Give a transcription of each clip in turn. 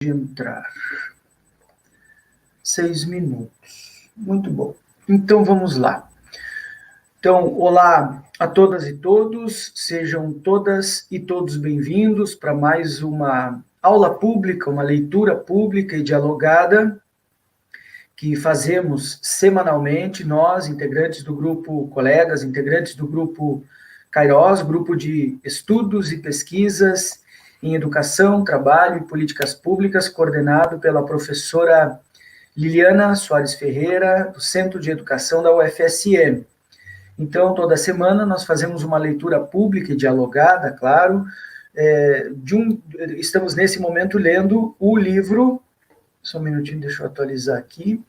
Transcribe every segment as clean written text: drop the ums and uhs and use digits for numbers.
Entrar. 6 minutos. Muito bom. Então, vamos lá. Então, olá a todas e todos, sejam todas e todos bem-vindos para mais uma aula pública, uma leitura pública e dialogada que fazemos semanalmente, nós, integrantes do grupo, colegas, integrantes do grupo Kairos, grupo de estudos e pesquisas em educação, trabalho e políticas públicas, coordenado pela professora Liliana Soares Ferreira, do Centro de Educação da UFSM. Então, toda semana nós fazemos uma leitura pública e dialogada, claro. Estamos nesse momento lendo o livro, só um minutinho, deixa eu atualizar aqui,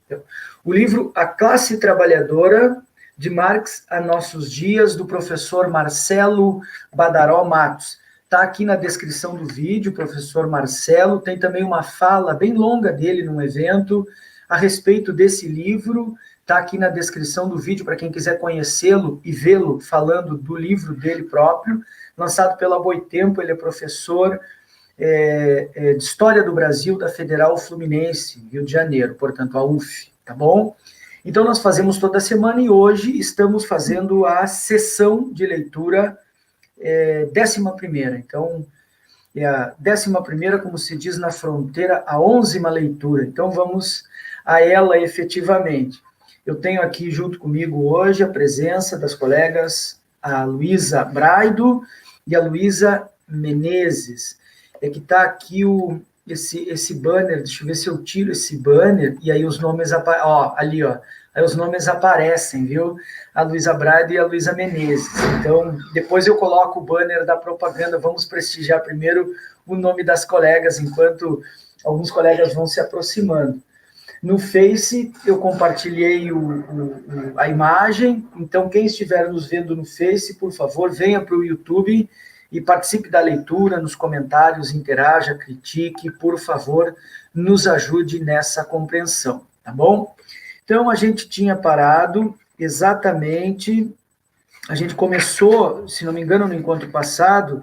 o livro A Classe Trabalhadora, de Marx a Nossos Dias, do professor Marcelo Badaró Matos. Está aqui na descrição do vídeo, o professor Marcelo, tem também uma fala bem longa dele num evento a respeito desse livro, está aqui na descrição do vídeo para quem quiser conhecê-lo e vê-lo falando do livro dele próprio, lançado pela Boitempo. Ele é professor de História do Brasil da Federal Fluminense, Rio de Janeiro, portanto, a UF, tá bom? Então, nós fazemos toda semana e hoje estamos fazendo a sessão de leitura 11ª. Então, é a 11ª, como se diz na fronteira, a 11ª leitura. Então, vamos a ela efetivamente. Eu tenho aqui junto comigo hoje a presença das colegas, a Luísa Braido e a Luísa Menezes. É que está aqui esse banner, deixa eu ver se eu tiro esse banner, e aí os nomes aí os nomes aparecem, viu? A Luísa Braido e a Luísa Menezes. Então, depois eu coloco o banner da propaganda, vamos prestigiar primeiro o nome das colegas, enquanto alguns colegas vão se aproximando. No Face, eu compartilhei a imagem, então quem estiver nos vendo no Face, por favor, venha para o YouTube e participe da leitura, nos comentários, interaja, critique, por favor, nos ajude nessa compreensão, tá bom? Então, a gente tinha parado exatamente, a gente começou, se não me engano, no encontro passado,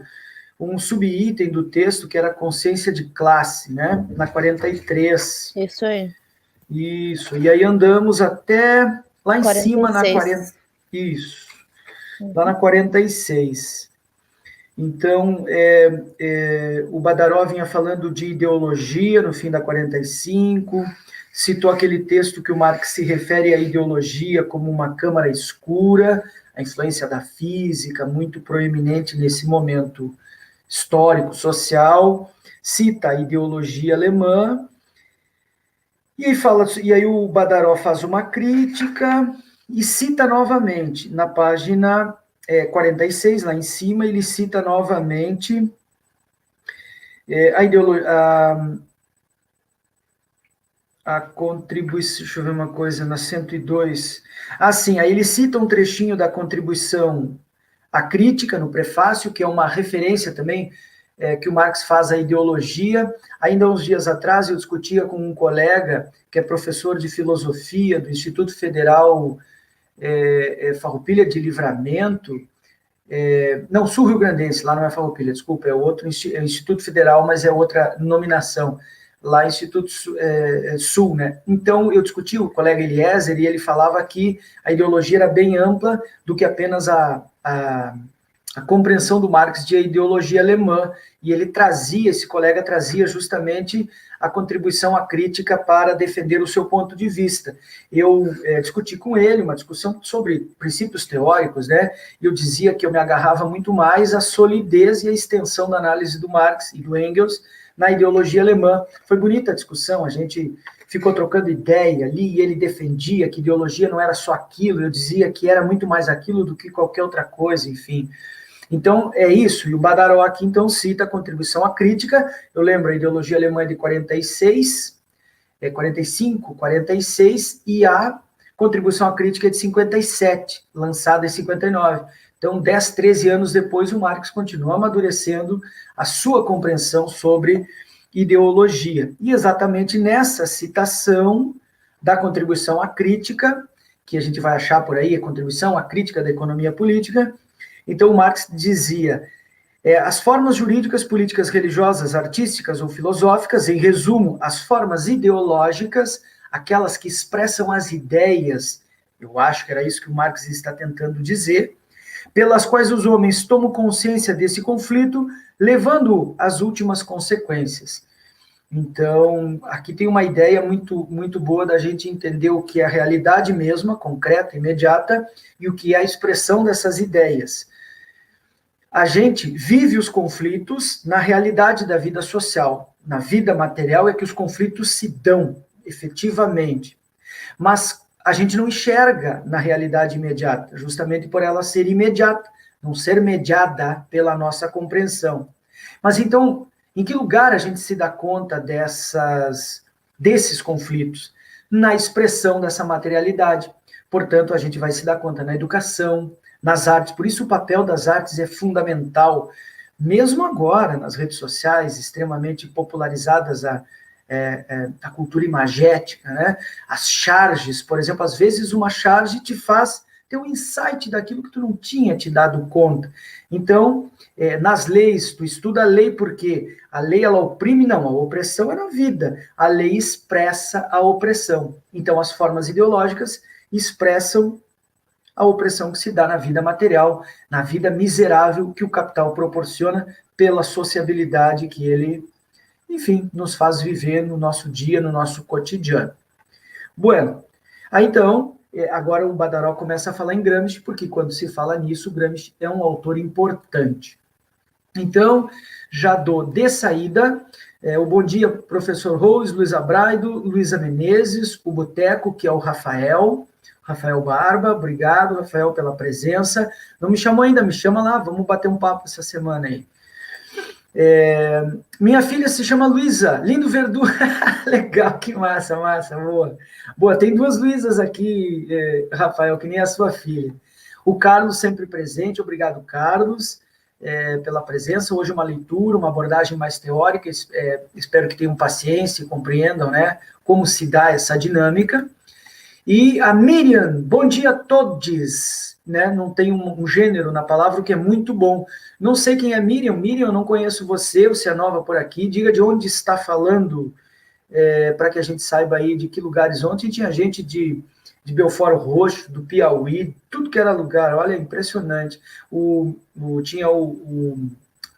um subitem do texto que era consciência de classe, né? Na 43. Isso aí. Isso, e aí andamos até lá em 46. cima na 40. Isso, lá na 46. Então, o Badaró vinha falando de ideologia no fim da 45, citou aquele texto que o Marx se refere à ideologia como uma câmara escura, a influência da física, muito proeminente nesse momento histórico, social, cita a ideologia alemã, e aí o Badaró faz uma crítica e cita novamente, na página 46, lá em cima, ele cita novamente a contribuição, deixa eu ver uma coisa, na 102. Sim, aí ele cita um trechinho da contribuição à crítica, no prefácio, que é uma referência também que o Marx faz à ideologia. Ainda uns dias atrás eu discutia com um colega que é professor de filosofia do Instituto Federal Farroupilha de Livramento, não, Sul Rio Grandense, lá não é Farroupilha, desculpa, é outro Instituto Federal, mas é outra nominação, lá Instituto Sul, né? Então, eu discuti com o colega Eliezer e ele falava que a ideologia era bem ampla do que apenas a compreensão do Marx de ideologia alemã, e esse colega trazia justamente a contribuição à crítica para defender o seu ponto de vista. Eu discuti com ele uma discussão sobre princípios teóricos, né? Eu dizia que eu me agarrava muito mais à solidez e à extensão da análise do Marx e do Engels na ideologia alemã. Foi bonita a discussão, a gente ficou trocando ideia ali, e ele defendia que ideologia não era só aquilo, eu dizia que era muito mais aquilo do que qualquer outra coisa, enfim. Então, é isso, e o Badaró aqui, então, cita a contribuição à crítica. Eu lembro, a ideologia alemã é de 46, 45, 46, e a contribuição à crítica é de 57, lançada em 59. Então, 10, 13 anos depois, o Marx continua amadurecendo a sua compreensão sobre ideologia. E exatamente nessa citação da contribuição à crítica, que a gente vai achar por aí, a contribuição à crítica da economia política, então o Marx dizia As formas jurídicas, políticas, religiosas, artísticas ou filosóficas, em resumo, as formas ideológicas, aquelas que expressam as ideias, eu acho que era isso que o Marx está tentando dizer, pelas quais os homens tomam consciência desse conflito, levando às últimas consequências. Então, aqui tem uma ideia muito, muito boa da gente entender o que é a realidade mesma, concreta, imediata, e o que é a expressão dessas ideias. A gente vive os conflitos na realidade da vida social. Na vida material é que os conflitos se dão, efetivamente. Mas a gente não enxerga na realidade imediata, justamente por ela ser imediata, não ser mediada pela nossa compreensão. Mas então, em que lugar a gente se dá conta desses conflitos? Na expressão dessa materialidade. Portanto, a gente vai se dar conta na educação, nas artes. Por isso o papel das artes é fundamental, mesmo agora, nas redes sociais, extremamente popularizadas a cultura imagética, né? As charges, por exemplo, às vezes uma charge te faz ter um insight daquilo que tu não tinha te dado conta. Então, nas leis, tu estuda a lei porque a lei, ela oprime? Não, a opressão é na vida. A lei expressa a opressão. Então, as formas ideológicas expressam a opressão que se dá na vida material, na vida miserável que o capital proporciona pela sociabilidade que ele, enfim, nos faz viver no nosso dia, no nosso cotidiano. Bueno, aí então, agora o Badaró começa a falar em Gramsci, porque quando se fala nisso, Gramsci é um autor importante. Então, já dou de saída o bom dia, professor Rose, Luísa Braido, Luísa Menezes, o Boteco, que é o Rafael Barba, obrigado, Rafael, pela presença. Não me chamou ainda, me chama lá, vamos bater um papo essa semana aí. Minha filha se chama Luísa, Lindo Verdu. Legal, que massa, boa. Boa, tem duas Luísas aqui, Rafael, que nem a sua filha. O Carlos sempre presente, obrigado, Carlos, pela presença. Hoje uma leitura, uma abordagem mais teórica, espero que tenham paciência e compreendam, né, como se dá essa dinâmica. E a Miriam, bom dia a todos, né? Não tem um gênero na palavra, o que é muito bom. Não sei quem é Miriam. Miriam, eu não conheço você é nova por aqui. Diga de onde está falando, para que a gente saiba aí de que lugares. Ontem tinha gente de Belfort Roxo, do Piauí, tudo que era lugar, olha, impressionante.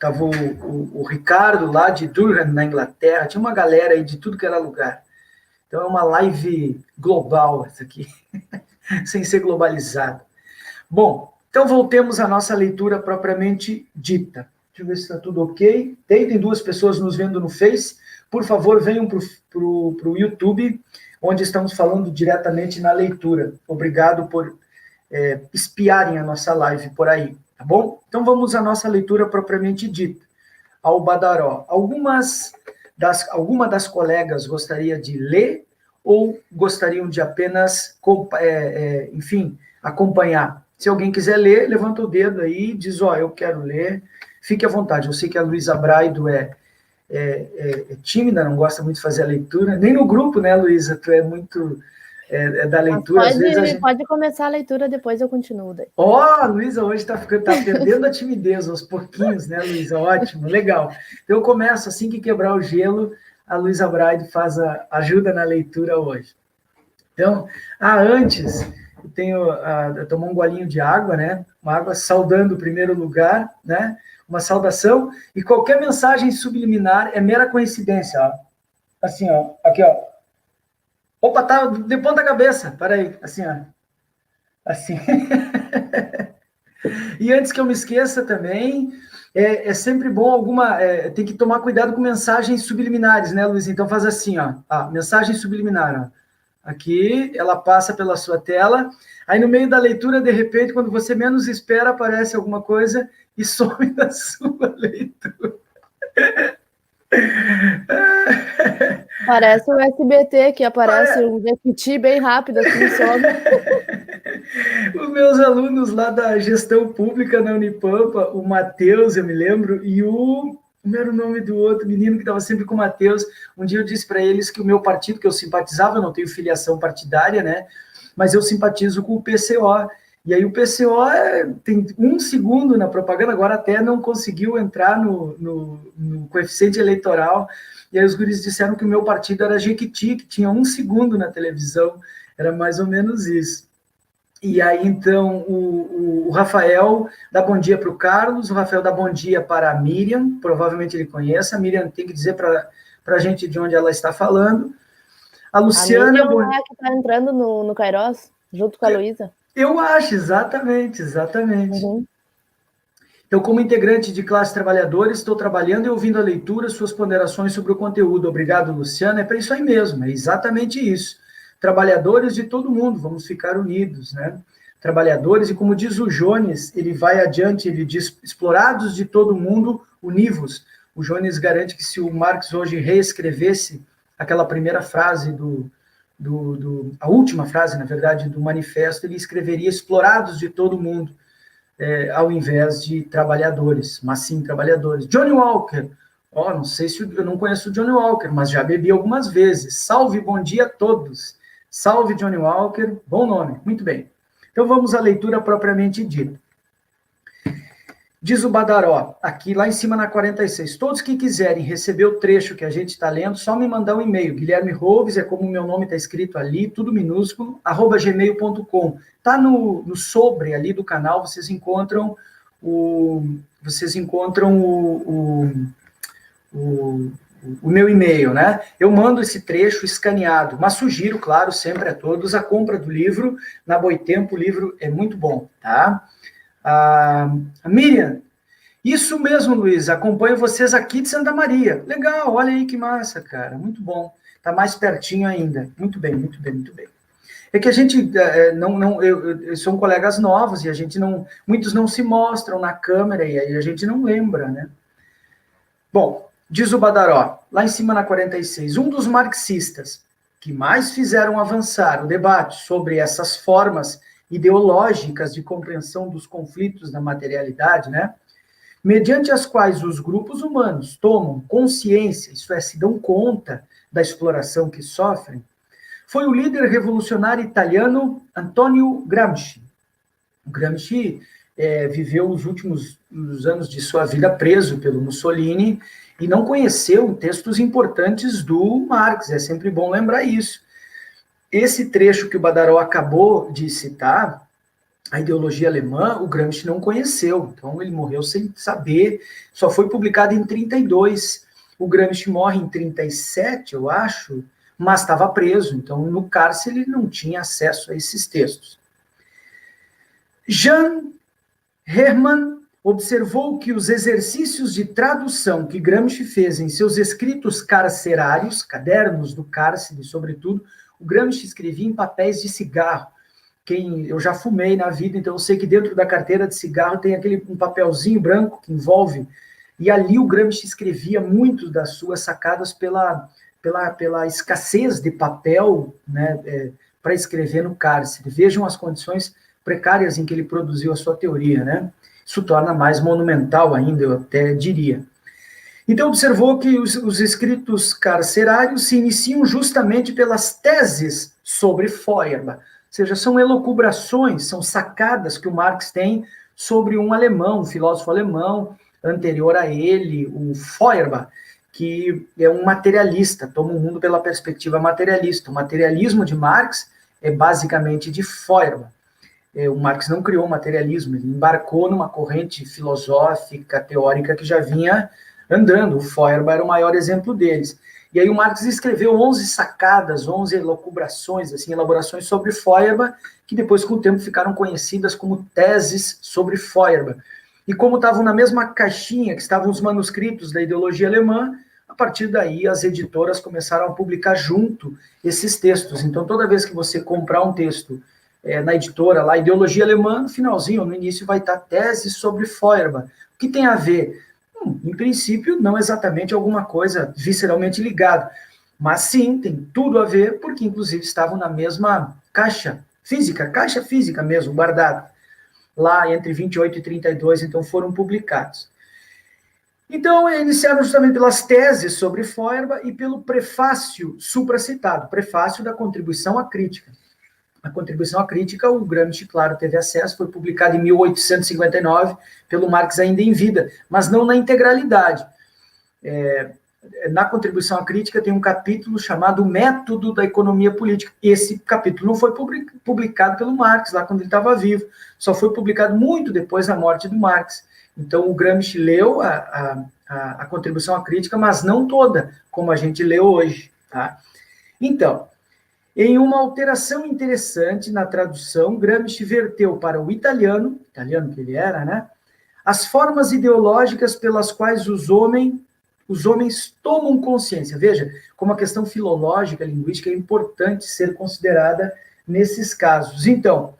Tava o Ricardo lá de Durham, na Inglaterra, tinha uma galera aí de tudo que era lugar. Então é uma live global essa aqui, sem ser globalizada. Bom, então voltemos à nossa leitura propriamente dita. Deixa eu ver se está tudo ok. Tem duas pessoas nos vendo no Face. Por favor, venham para o YouTube, onde estamos falando diretamente na leitura. Obrigado por espiarem a nossa live por aí, tá bom? Então vamos à nossa leitura propriamente dita. Ao Badaró. Alguma das colegas gostaria de ler ou gostariam de apenas, enfim, acompanhar? Se alguém quiser ler, levanta o dedo aí e diz, eu quero ler. Fique à vontade. Eu sei que a Luísa Braido é tímida, não gosta muito de fazer a leitura. Nem no grupo, né, Luísa? Tu é muito da leitura. Pode começar a leitura, depois eu continuo. A Luísa hoje está perdendo a timidez aos pouquinhos, né, Luísa? Ótimo, legal. Então eu começo assim que quebrar o gelo, a Luísa Braido ajuda na leitura hoje. Então, antes, eu tomo um golinho de água, né? Uma água saudando o primeiro lugar, né? Uma saudação, e qualquer mensagem subliminar é mera coincidência, ó. Assim, ó, aqui, ó. Opa, tá de ponta cabeça, peraí, assim, ó. Assim. E antes que eu me esqueça também, é sempre bom tem que tomar cuidado com mensagens subliminares, né, Luiz? Então faz assim, ó, mensagem subliminar, ó. Aqui, ela passa pela sua tela, aí no meio da leitura, de repente, quando você menos espera, aparece alguma coisa e some da sua leitura. Parece o SBT, que aparece um Jequiti bem rápido, assim, some. Os meus alunos lá da gestão pública na Unipampa, o Matheus, eu me lembro, e como era o nome do outro menino que estava sempre com o Matheus, um dia eu disse para eles que o meu partido, que eu simpatizava, eu não tenho filiação partidária, né, mas eu simpatizo com o PCO, E aí o PCO tem 1 segundo na propaganda, agora até não conseguiu entrar no coeficiente eleitoral, e aí os guris disseram que o meu partido era Jequiti, que tinha 1 segundo na televisão, era mais ou menos isso. E aí, então, o Rafael dá bom dia para o Carlos, o Rafael dá bom dia para a Miriam, provavelmente ele conhece, a Miriam tem que dizer para a gente de onde ela está falando. A Luciana... A Miriam é a que está entrando no Kairos, junto com a Luísa. Eu acho, exatamente. Uhum. Então, como integrante de classe trabalhadora, estou trabalhando e ouvindo a leitura, suas ponderações sobre o conteúdo. Obrigado, Luciana. É para isso aí mesmo, é exatamente isso. Trabalhadores de todo mundo, vamos ficar unidos, né? Trabalhadores, e como diz o Jones, ele vai adiante, ele diz, explorados de todo mundo, univos. O Jones garante que se o Marx hoje reescrevesse aquela primeira frase a última frase, na verdade, do manifesto, ele escreveria explorados de todo mundo, ao invés de trabalhadores, mas sim trabalhadores. Johnny Walker, não sei se eu não conheço o Johnny Walker, mas já bebi algumas vezes. Salve, bom dia a todos. Salve, Johnny Walker, bom nome, muito bem. Então vamos à leitura propriamente dita. Diz o Badaró, aqui lá em cima na 46, todos que quiserem receber o trecho que a gente está lendo, só me mandar um e-mail, Guilherme Roves, é como o meu nome está escrito ali, tudo minúsculo, @gmail.com. Está no sobre ali do canal, vocês encontram o meu e-mail, né? Eu mando esse trecho escaneado, mas sugiro, claro, sempre a todos, a compra do livro na Boitempo, o livro é muito bom, tá? A Miriam, isso mesmo, Luiz, acompanho vocês aqui de Santa Maria. Legal, olha aí que massa, cara, muito bom. Tá mais pertinho ainda. Muito bem, muito bem, muito bem. É que a gente são colegas novos e a gente não, muitos não se mostram na câmera e aí a gente não lembra, né? Bom, diz o Badaró, lá em cima na 46, um dos marxistas que mais fizeram avançar o debate sobre essas formas ideológicas de compreensão dos conflitos da materialidade, né? Mediante as quais os grupos humanos tomam consciência, isto é, se dão conta da exploração que sofrem, foi o líder revolucionário italiano Antonio Gramsci. O Gramsci viveu os últimos anos de sua vida preso pelo Mussolini e não conheceu textos importantes do Marx, é sempre bom lembrar isso. Esse trecho que o Badaró acabou de citar, a ideologia alemã, o Gramsci não conheceu, então ele morreu sem saber, só foi publicado em 32. O Gramsci morre em 37, eu acho, mas estava preso, então no cárcere ele não tinha acesso a esses textos. Jean Hermann observou que os exercícios de tradução que Gramsci fez em seus escritos carcerários, cadernos do cárcere, sobretudo, o Gramsci escrevia em papéis de cigarro. Eu já fumei na vida, então eu sei que dentro da carteira de cigarro tem um papelzinho branco que envolve, e ali o Gramsci escrevia muito das suas sacadas pela escassez de papel, né, para escrever no cárcere. Vejam as condições precárias em que ele produziu a sua teoria, né? Isso torna mais monumental ainda, eu até diria. Então, observou que os escritos carcerários se iniciam justamente pelas teses sobre Feuerbach, ou seja, são elucubrações, são sacadas que o Marx tem sobre um alemão, um filósofo alemão, anterior a ele, o Feuerbach, que é um materialista, toma o mundo pela perspectiva materialista. O materialismo de Marx é basicamente de Feuerbach. O Marx não criou o materialismo, ele embarcou numa corrente filosófica, teórica, que já vinha andando. O Feuerbach era o maior exemplo deles. E aí o Marx escreveu 11 sacadas, 11 elucubrações, assim, elaborações sobre Feuerbach, que depois, com o tempo, ficaram conhecidas como teses sobre Feuerbach. E como estavam na mesma caixinha que estavam os manuscritos da ideologia alemã, a partir daí as editoras começaram a publicar junto esses textos. Então, toda vez que você comprar um texto na editora, lá, Ideologia Alemã, no finalzinho, no início, vai estar tese sobre Feuerbach. O que tem a ver? Em princípio, não exatamente alguma coisa visceralmente ligada, mas sim, tem tudo a ver, porque inclusive estavam na mesma caixa física mesmo, guardada, lá entre 28 e 32, então foram publicados. Então, iniciaram justamente pelas teses sobre Feuerbach e pelo prefácio supracitado, prefácio da contribuição à crítica. A contribuição à crítica, o Gramsci, claro, teve acesso, foi publicado em 1859 pelo Marx ainda em vida, mas não na integralidade. Na contribuição à crítica tem um capítulo chamado Método da Economia Política. Esse capítulo não foi publicado pelo Marx, lá quando ele estava vivo, só foi publicado muito depois da morte do Marx. Então, o Gramsci leu a contribuição à crítica, mas não toda, como a gente lê hoje. Tá? Então, em uma alteração interessante na tradução, Gramsci verteu para o italiano que ele era, né, as formas ideológicas pelas quais os homens tomam consciência. Veja como a questão filológica, linguística é importante ser considerada nesses casos. Então,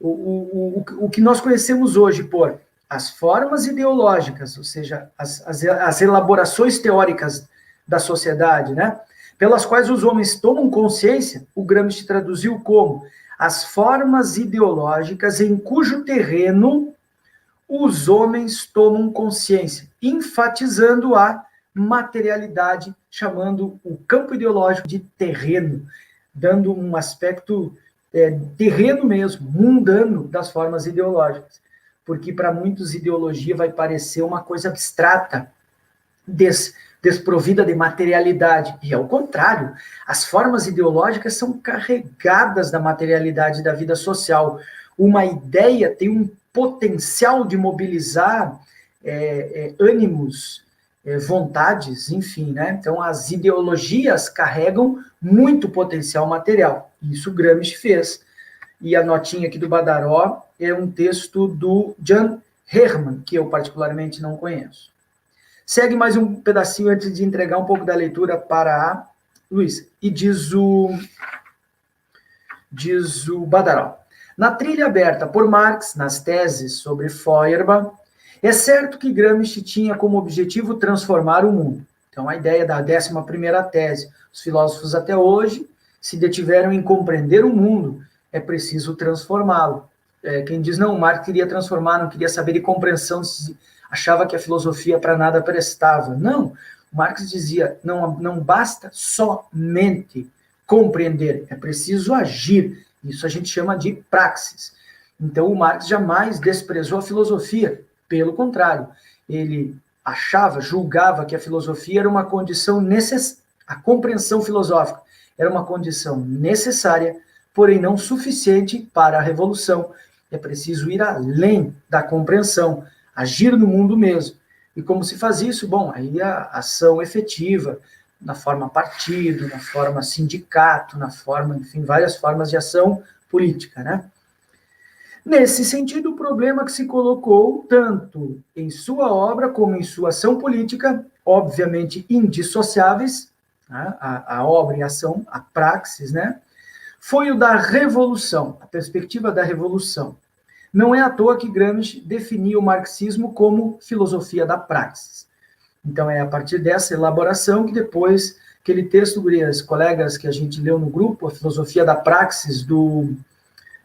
o que nós conhecemos hoje por as formas ideológicas, ou seja, as elaborações teóricas da sociedade, né, pelas quais os homens tomam consciência, o Gramsci traduziu como as formas ideológicas em cujo terreno os homens tomam consciência, enfatizando a materialidade, chamando o campo ideológico de terreno, dando um aspecto terreno mesmo, mundano das formas ideológicas, porque para muitos ideologia vai parecer uma coisa abstrata, desprovida de materialidade, e ao contrário, as formas ideológicas são carregadas da materialidade da vida social. Uma ideia tem um potencial de mobilizar ânimos, vontades, enfim, né? Então, as ideologias carregam muito potencial material. Isso o Gramsci fez. E a notinha aqui do Badaró é um texto do Jan Herman, que eu particularmente não conheço. Segue mais um pedacinho antes de entregar um pouco da leitura para a Luísa. E diz o Badaró. Na trilha aberta por Marx, nas teses sobre Feuerbach, é certo que Gramsci tinha como objetivo transformar o mundo. Então, a ideia da 11ª tese. Os filósofos até hoje se detiveram em compreender o mundo, é preciso transformá-lo. Quem diz, não, Marx queria transformar, não queria saber de compreensão, achava que a filosofia para nada prestava. Não, Marx dizia, não basta somente compreender, é preciso agir. Isso a gente chama de praxis. Então, o Marx jamais desprezou a filosofia. Pelo contrário, ele julgava que a filosofia era uma condição necessária, a compreensão filosófica era uma condição necessária, porém não suficiente para a revolução. É preciso ir além da compreensão, agir no mundo mesmo. E como se faz isso? Bom, aí a ação efetiva, na forma partido, na forma sindicato, na forma, enfim, várias formas de ação política, né? Nesse sentido, o problema que se colocou, tanto em sua obra como em sua ação política, obviamente indissociáveis, né? A obra e a ação, a praxis, né? Foi o da revolução, a perspectiva da revolução. Não é à toa que Gramsci definia o marxismo como filosofia da praxis. Então, é a partir dessa elaboração que depois, aquele texto, gurias, colegas, que a gente leu no grupo, a filosofia da praxis do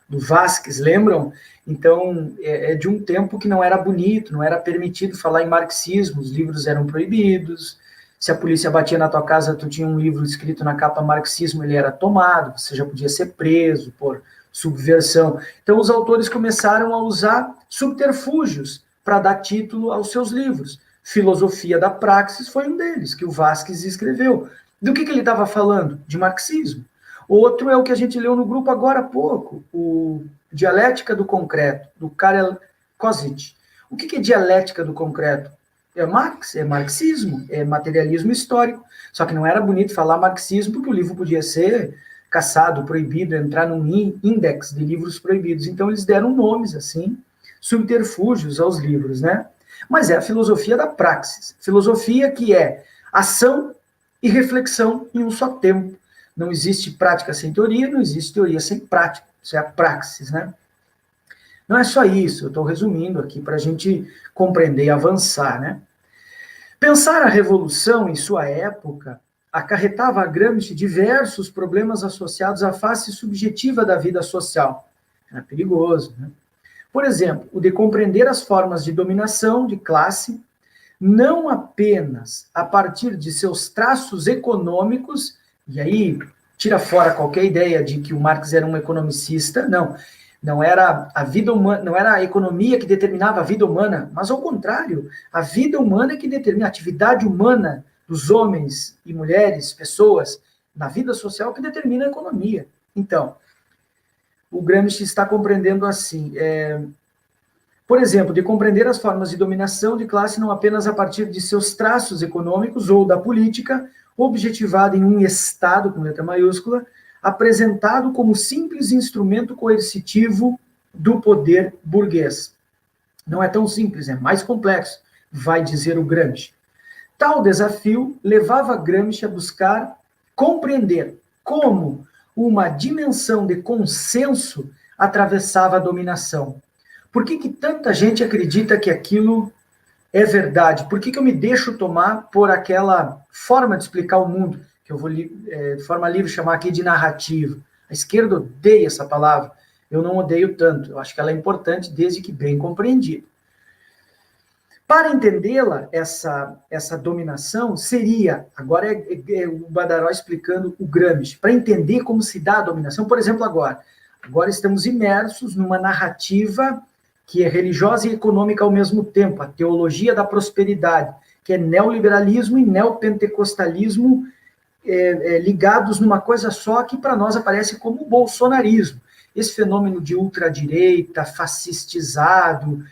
Vasquez, lembram? Então, é de um tempo que não era bonito, não era permitido falar em marxismo, os livros eram proibidos, se a polícia batia na tua casa, tu tinha um livro escrito na capa marxismo, ele era tomado, você já podia ser preso por subversão. Então, os autores começaram a usar subterfúgios para dar título aos seus livros. Filosofia da Praxis foi um deles, que o Vasquez escreveu. Do que ele estava falando? De marxismo. Outro é o que a gente leu no grupo agora há pouco, o Dialética do Concreto, do Karel Kozic. O que é dialética do concreto? É Marx, é marxismo, é materialismo histórico. Só que não era bonito falar marxismo, porque o livro podia ser caçado, proibido, entrar num índex de livros proibidos. Então, eles deram nomes, assim, subterfúgios aos livros, né? Mas é a filosofia da praxis. Filosofia que é ação e reflexão em um só tempo. Não existe prática sem teoria, não existe teoria sem prática. Isso é a praxis, né? Não é só isso, eu estou resumindo aqui para a gente compreender e avançar, né? Pensar a revolução em sua época acarretava a Gramsci diversos problemas associados à face subjetiva da vida social. Era perigoso, né? Por exemplo, o de compreender as formas de dominação de classe, não apenas a partir de seus traços econômicos, e aí tira fora qualquer ideia de que o Marx era um economicista, não era a vida humana, não era a economia que determinava a vida humana, mas ao contrário, a vida humana é que determina a atividade humana dos homens e mulheres, pessoas, na vida social que determina a economia. Então, o Gramsci está compreendendo assim, por exemplo, de compreender as formas de dominação de classe não apenas a partir de seus traços econômicos ou da política, objetivada em um Estado, com letra maiúscula, apresentado como simples instrumento coercitivo do poder burguês. Não é tão simples, é mais complexo, vai dizer o Gramsci. Tal desafio levava Gramsci a buscar compreender como uma dimensão de consenso atravessava a dominação. Por que tanta gente acredita que aquilo é verdade? Por que eu me deixo tomar por aquela forma de explicar o mundo, que eu vou, de forma livre, chamar aqui de narrativa? A esquerda odeia essa palavra, eu não odeio tanto, eu acho que ela é importante desde que bem compreendida. Para entendê-la, essa dominação seria, agora é o Badaró explicando o Gramsci, para entender como se dá a dominação, por exemplo, agora estamos imersos numa narrativa que é religiosa e econômica ao mesmo tempo, a teologia da prosperidade, que é neoliberalismo e neopentecostalismo ligados numa coisa só, que para nós aparece como o bolsonarismo. Esse fenômeno de ultradireita, fascistizado.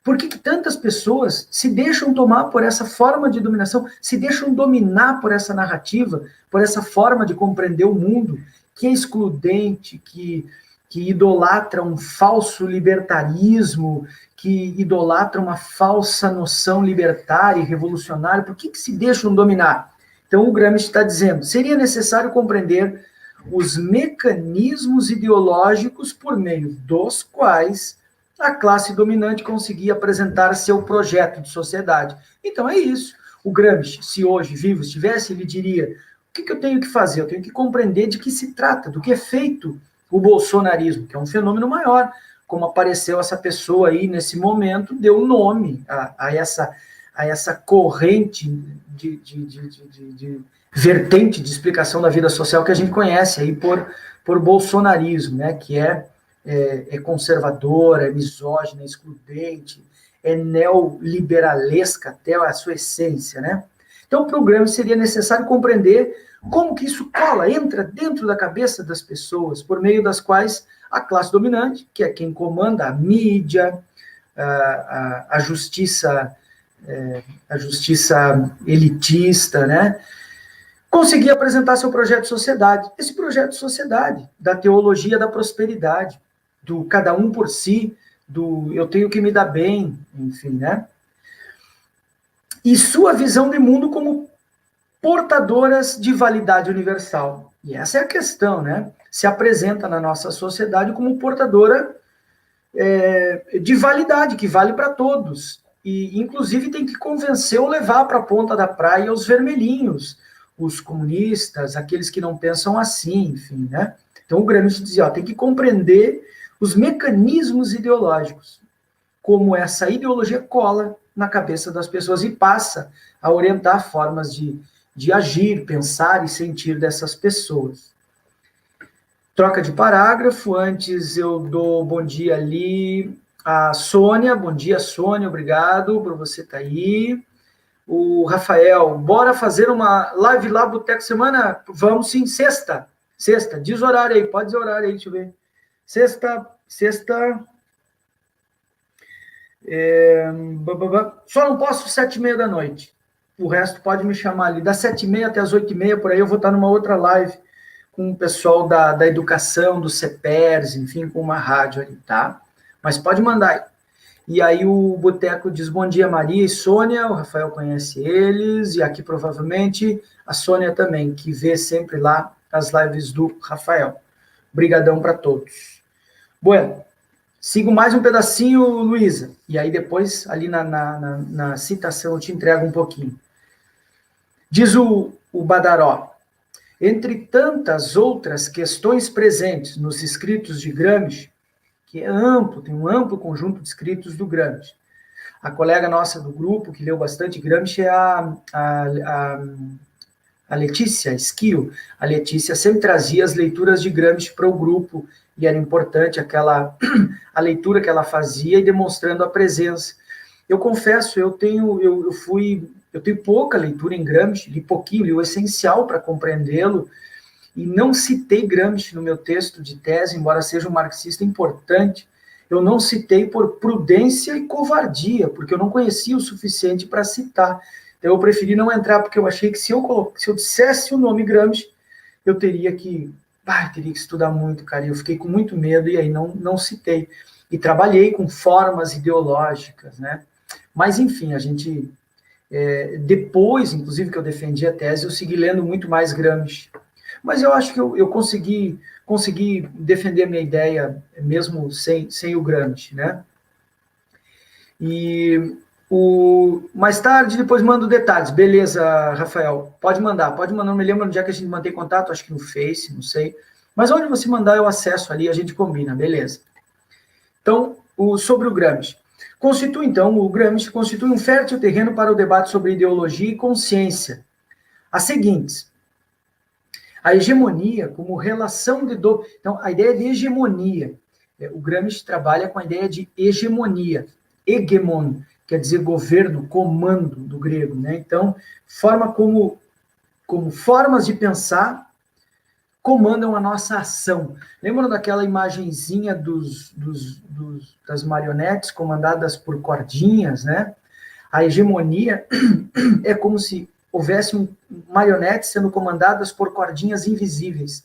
Por que tantas pessoas se deixam tomar por essa forma de dominação, se deixam dominar por essa narrativa, por essa forma de compreender o mundo, que é excludente, que idolatra um falso libertarismo, que idolatra uma falsa noção libertária e revolucionária? Por que se deixam dominar? Então o Gramsci está dizendo, seria necessário compreender os mecanismos ideológicos por meio dos quais a classe dominante conseguia apresentar seu projeto de sociedade. Então é isso. O Gramsci, se hoje vivo estivesse, ele diria, o que eu tenho que fazer? Eu tenho que compreender de que se trata, do que é feito o bolsonarismo, que é um fenômeno maior, como apareceu essa pessoa aí nesse momento, deu nome a essa corrente de vertente de explicação da vida social que a gente conhece aí por bolsonarismo, né, que é conservadora, é misógina, é excludente, é neoliberalesca até a sua essência, né? Então, o programa seria necessário compreender como que isso cola, entra dentro da cabeça das pessoas, por meio das quais a classe dominante, que é quem comanda a mídia, a justiça elitista, né, conseguia apresentar seu projeto de sociedade. Esse projeto de sociedade, da teologia da prosperidade, do cada um por si, do eu tenho que me dar bem, enfim, né? E sua visão de mundo como portadoras de validade universal. E essa é a questão, né? Se apresenta na nossa sociedade como portadora de validade, que vale para todos. E, inclusive, tem que convencer ou levar para a ponta da praia os vermelhinhos, os comunistas, aqueles que não pensam assim, enfim, né? Então, o Gramsci dizia, tem que compreender os mecanismos ideológicos, como essa ideologia cola na cabeça das pessoas e passa a orientar formas de agir, pensar e sentir dessas pessoas. Troca de parágrafo, antes eu dou bom dia ali a Sônia, bom dia Sônia, obrigado por você estar aí. O Rafael, bora fazer uma live lá, Boteco Semana? Vamos sim, sexta, diz horário aí, pode dizer horário aí, deixa eu ver. Sexta, só não posso 7h30 da noite, o resto pode me chamar ali, das 7h30 até as 8h30, por aí eu vou estar numa outra live com o pessoal da educação, do CEPERS, enfim, com uma rádio ali, tá? Mas pode mandar aí. E aí o Boteco diz, bom dia Maria e Sônia, o Rafael conhece eles, e aqui provavelmente a Sônia também, que vê sempre lá as lives do Rafael. Brigadão para todos. Bueno, sigo mais um pedacinho, Luísa, e aí depois, ali na citação, eu te entrego um pouquinho. Diz o Badaró, entre tantas outras questões presentes nos escritos de Gramsci, que é amplo, tem um amplo conjunto de escritos do Gramsci. A colega nossa do grupo, que leu bastante Gramsci, é a a Letícia Esquio, a Letícia sempre trazia as leituras de Gramsci para o grupo, e era importante a leitura que ela fazia e demonstrando a presença. Eu confesso, eu tenho pouca leitura em Gramsci, li pouquinho, li o essencial para compreendê-lo, e não citei Gramsci no meu texto de tese, embora seja um marxista importante. Eu não citei por prudência e covardia, porque eu não conhecia o suficiente para citar. Então eu preferi não entrar, porque eu achei que se eu dissesse o nome Gramsci, eu teria que estudar muito, cara. E eu fiquei com muito medo e aí não citei. E trabalhei com formas ideológicas, né? Mas, enfim, a gente... depois, inclusive, que eu defendi a tese, eu segui lendo muito mais Gramsci. Mas eu acho que eu consegui defender a minha ideia, mesmo sem o Gramsci, né? E mais tarde, depois mando detalhes. Beleza, Rafael, pode mandar, não me lembro onde é que a gente mantém contato, acho que no Face, não sei. Mas onde você mandar, eu acesso ali, a gente combina, beleza. Então, sobre o Gramsci. O Gramsci constitui um fértil terreno para o debate sobre ideologia e consciência. As seguintes: a hegemonia como relação de... Então, a ideia de hegemonia. O Gramsci trabalha com a ideia de hegemonia. Hegemon, quer dizer governo, comando, do grego, né? Então, forma como formas de pensar comandam a nossa ação. Lembram daquela imagenzinha das marionetes comandadas por cordinhas, né? A hegemonia é como se houvesse marionetes sendo comandadas por cordinhas invisíveis.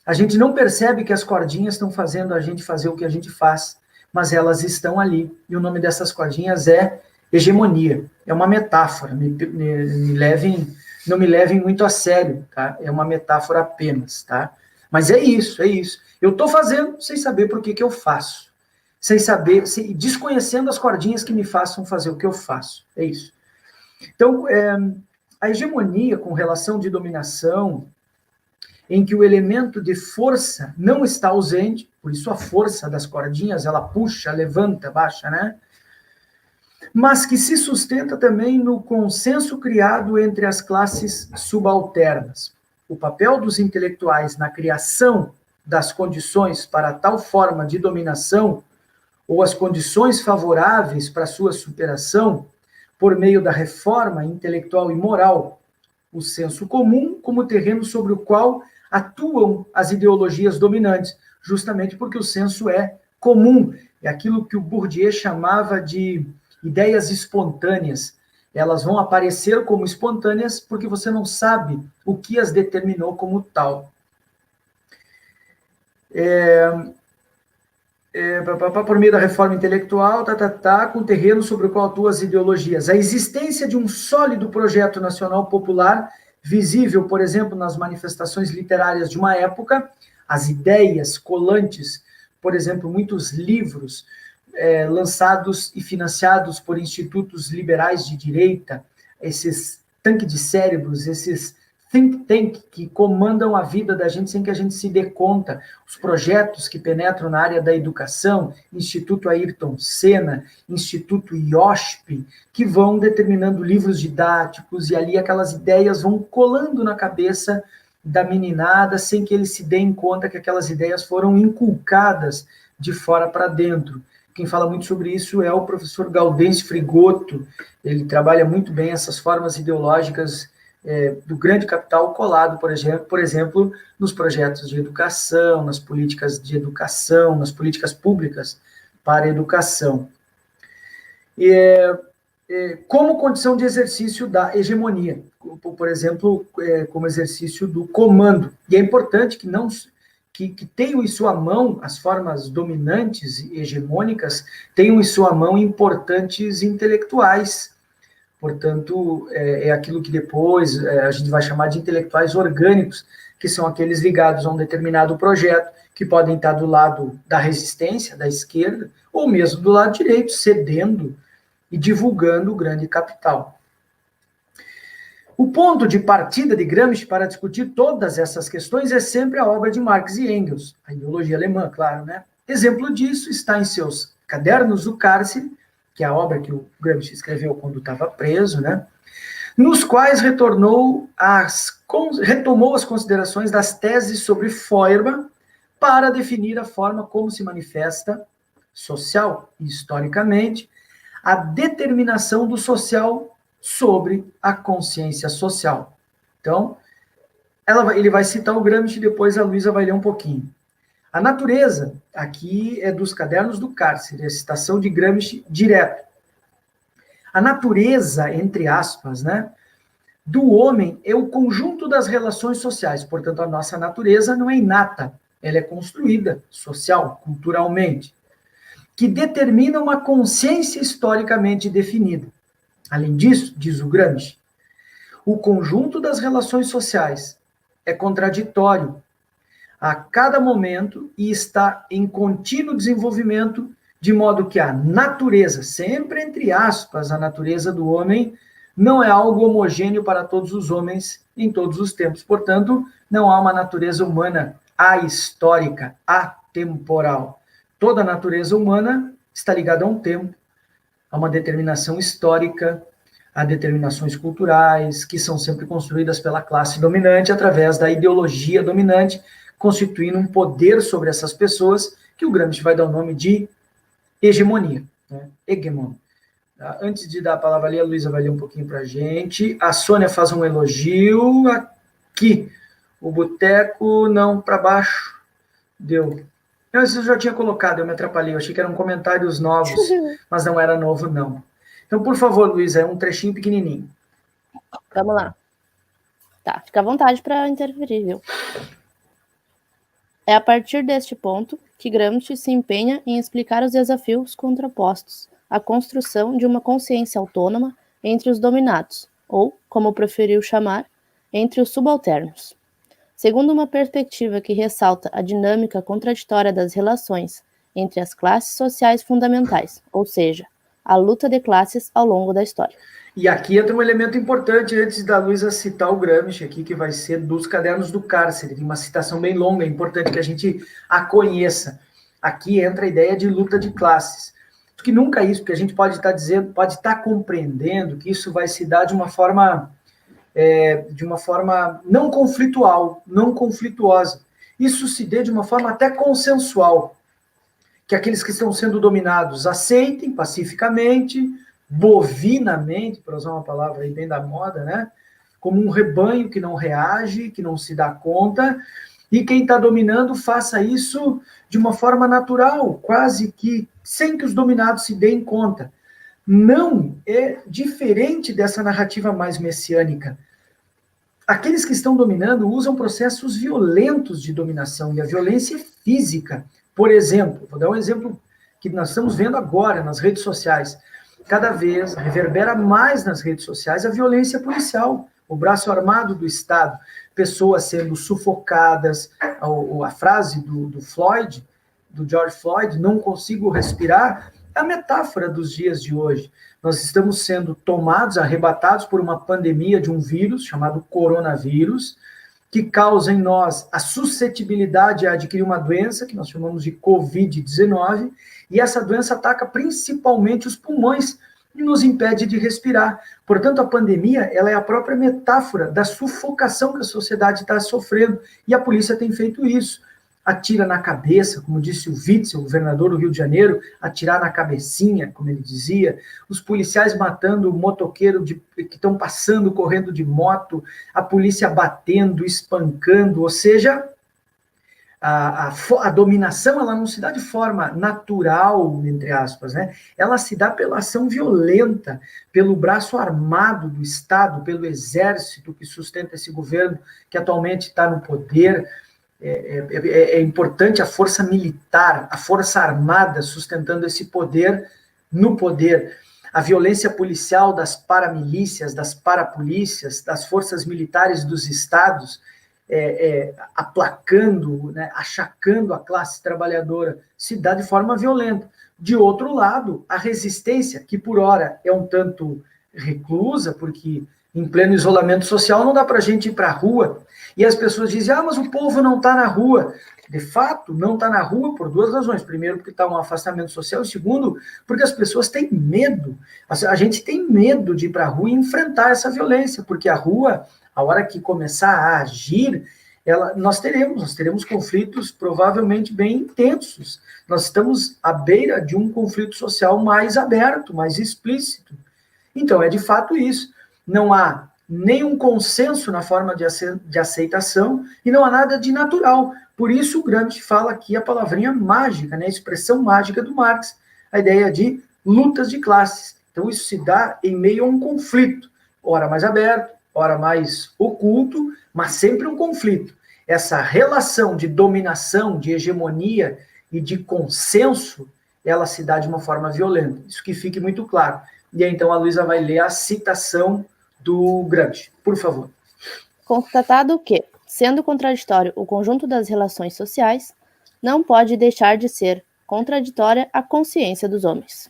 A gente não percebe que as cordinhas estão fazendo a gente fazer o que a gente faz, mas elas estão ali. E o nome dessas cordinhas é hegemonia. É uma metáfora. Não me levem muito a sério, tá? É uma metáfora apenas, tá? Mas é isso. Eu estou fazendo sem saber por que eu faço. Desconhecendo as cordinhas que me façam fazer o que eu faço. É isso. Então, a hegemonia com relação de dominação, em que o elemento de força não está ausente, por isso a força das cordinhas, ela puxa, levanta, baixa, né? Mas que se sustenta também no consenso criado entre as classes subalternas. O papel dos intelectuais na criação das condições para tal forma de dominação, ou as condições favoráveis para sua superação, por meio da reforma intelectual e moral, o senso comum como terreno sobre o qual atuam as ideologias dominantes, justamente porque o senso é comum, é aquilo que o Bourdieu chamava de ideias espontâneas. Elas vão aparecer como espontâneas porque você não sabe o que as determinou como tal. Por meio da reforma intelectual, com o terreno sobre o qual atuam as ideologias. A existência de um sólido projeto nacional popular, visível, por exemplo, nas manifestações literárias de uma época, as ideias colantes, por exemplo, muitos livros lançados e financiados por institutos liberais de direita, esses tanques de cérebros, esses think tank que comandam a vida da gente sem que a gente se dê conta, os projetos que penetram na área da educação, Instituto Ayrton Senna, Instituto IOSP, que vão determinando livros didáticos, e ali aquelas ideias vão colando na cabeça da meninada sem que eles se deem conta que aquelas ideias foram inculcadas de fora para dentro. Quem fala muito sobre isso é o professor Gaudêncio Frigoto. Ele trabalha muito bem essas formas ideológicas do grande capital colado, por exemplo, nos projetos de educação, nas políticas de educação, nas políticas públicas para a educação. Como condição de exercício da hegemonia, por exemplo, como exercício do comando. E é importante que tenham em sua mão, as formas dominantes e hegemônicas, tenham em sua mão importantes intelectuais. Portanto, é aquilo que depois a gente vai chamar de intelectuais orgânicos, que são aqueles ligados a um determinado projeto, que podem estar do lado da resistência, da esquerda, ou mesmo do lado direito, cedendo e divulgando o grande capital. O ponto de partida de Gramsci para discutir todas essas questões é sempre a obra de Marx e Engels, a ideologia alemã, claro, né? Exemplo disso está em seus Cadernos do Cárcere, que é a obra que o Gramsci escreveu quando estava preso, né? nos quais retomou as considerações das teses sobre Feuerbach para definir a forma como se manifesta social e historicamente a determinação do social sobre a consciência social. Então, ele vai citar o Gramsci, depois a Luísa vai ler um pouquinho. A natureza, aqui é dos Cadernos do Cárcere, a citação de Gramsci direto. A natureza, entre aspas, né, do homem é o conjunto das relações sociais. Portanto, a nossa natureza não é inata, ela é construída social, culturalmente, que determina uma consciência historicamente definida. Além disso, diz o Gramsci, o conjunto das relações sociais é contraditório a cada momento e está em contínuo desenvolvimento, de modo que a natureza, sempre entre aspas, a natureza do homem, não é algo homogêneo para todos os homens em todos os tempos. Portanto, não há uma natureza humana ahistórica, atemporal. Toda a natureza humana está ligada a um tempo, a uma determinação histórica, a determinações culturais, que são sempre construídas pela classe dominante através da ideologia dominante, constituindo um poder sobre essas pessoas, que o Gramsci vai dar o nome de hegemonia, né? Hegemon. Antes de dar a palavra ali, a Luísa vai ler um pouquinho para a gente. A Sônia faz um elogio aqui. O boteco não para baixo. Deu. Eu já tinha colocado, eu me atrapalhei. Eu achei que eram comentários novos, mas não era novo, não. Então, por favor, Luísa, é um trechinho pequenininho. Vamos lá. Tá, fica à vontade para interferir, viu? É a partir deste ponto que Gramsci se empenha em explicar os desafios contrapostos à construção de uma consciência autônoma entre os dominados, ou, como preferiu chamar, entre os subalternos. Segundo uma perspectiva que ressalta a dinâmica contraditória das relações entre as classes sociais fundamentais, ou seja, a luta de classes ao longo da história. E aqui entra um elemento importante, antes da Luísa citar o Gramsci aqui, que vai ser dos Cadernos do Cárcere, tem uma citação bem longa, é importante que a gente a conheça. Aqui entra a ideia de luta de classes. Que nunca é isso, porque a gente pode estar dizendo, pode estar compreendendo que isso vai se dar de uma forma não conflitual, não conflituosa. Isso se dê de uma forma até consensual, que aqueles que estão sendo dominados aceitem pacificamente, bovinamente, para usar uma palavra aí bem da moda, né? Como um rebanho que não reage, que não se dá conta, e quem está dominando faça isso de uma forma natural, quase que sem que os dominados se deem conta. Não é diferente dessa narrativa mais messiânica. Aqueles que estão dominando usam processos violentos de dominação, e a violência é física. Por exemplo, vou dar um exemplo que nós estamos vendo agora nas redes sociais. Cada vez reverbera mais nas redes sociais a violência policial, o braço armado do Estado, pessoas sendo sufocadas, a frase do Floyd, do George Floyd, não consigo respirar, é a metáfora dos dias de hoje. Nós estamos sendo tomados, arrebatados por uma pandemia de um vírus chamado coronavírus, que causa em nós a suscetibilidade a adquirir uma doença, que nós chamamos de Covid-19, e essa doença ataca principalmente os pulmões e nos impede de respirar. Portanto, a pandemia ela é a própria metáfora da sufocação que a sociedade está sofrendo, e a polícia tem feito isso. Atira na cabeça, como disse o Witzel, o governador do Rio de Janeiro, atirar na cabecinha, como ele dizia, os policiais matando o motoqueiro que estão passando, correndo de moto, a polícia batendo, espancando, ou seja, a dominação ela não se dá de forma natural, entre aspas, né? Ela se dá pela ação violenta, pelo braço armado do Estado, pelo exército que sustenta esse governo que atualmente está no poder. É importante a força militar, a força armada sustentando esse poder no poder. A violência policial das paramilícias, das parapolícias, das forças militares dos estados, aplacando, né, achacando a classe trabalhadora, se dá de forma violenta. De outro lado, a resistência, que por hora é um tanto reclusa, porque em pleno isolamento social não dá para a gente ir para a rua, e as pessoas dizem, mas o povo não está na rua. de fato, não está na rua por duas razões. Primeiro, porque está um afastamento social. E segundo, porque as pessoas têm medo. A gente tem medo de ir para a rua e enfrentar essa violência, porque a rua, a hora que começar a agir, nós teremos conflitos provavelmente bem intensos. Nós estamos à beira de um conflito social mais aberto, mais explícito. Então, é de fato isso. Não há nenhum consenso na forma de aceitação e não há nada de natural. Por isso, o Gramsci fala aqui a palavrinha mágica, né, a expressão mágica do Marx, a ideia de lutas de classes. Então, isso se dá em meio a um conflito, ora mais aberto, ora mais oculto, mas sempre um conflito. Essa relação de dominação, de hegemonia e de consenso, ela se dá de uma forma violenta. Isso que fique muito claro. E aí, então, a Luísa vai ler a citação do Gramsci. Por favor. Constatado que, sendo contraditório o conjunto das relações sociais, não pode deixar de ser contraditória a consciência dos homens.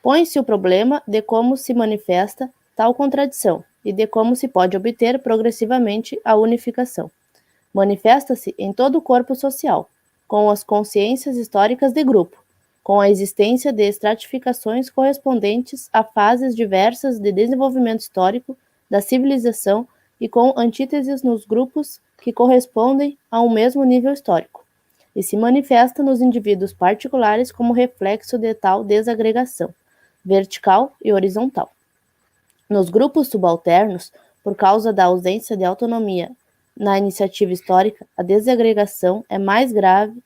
Põe-se o problema de como se manifesta tal contradição e de como se pode obter progressivamente a unificação. Manifesta-se em todo o corpo social, com as consciências históricas de grupo, com a existência de estratificações correspondentes a fases diversas de desenvolvimento histórico da civilização e com antíteses nos grupos que correspondem a um mesmo nível histórico, e se manifesta nos indivíduos particulares como reflexo de tal desagregação, vertical e horizontal. Nos grupos subalternos, por causa da ausência de autonomia na iniciativa histórica, a desagregação é mais grave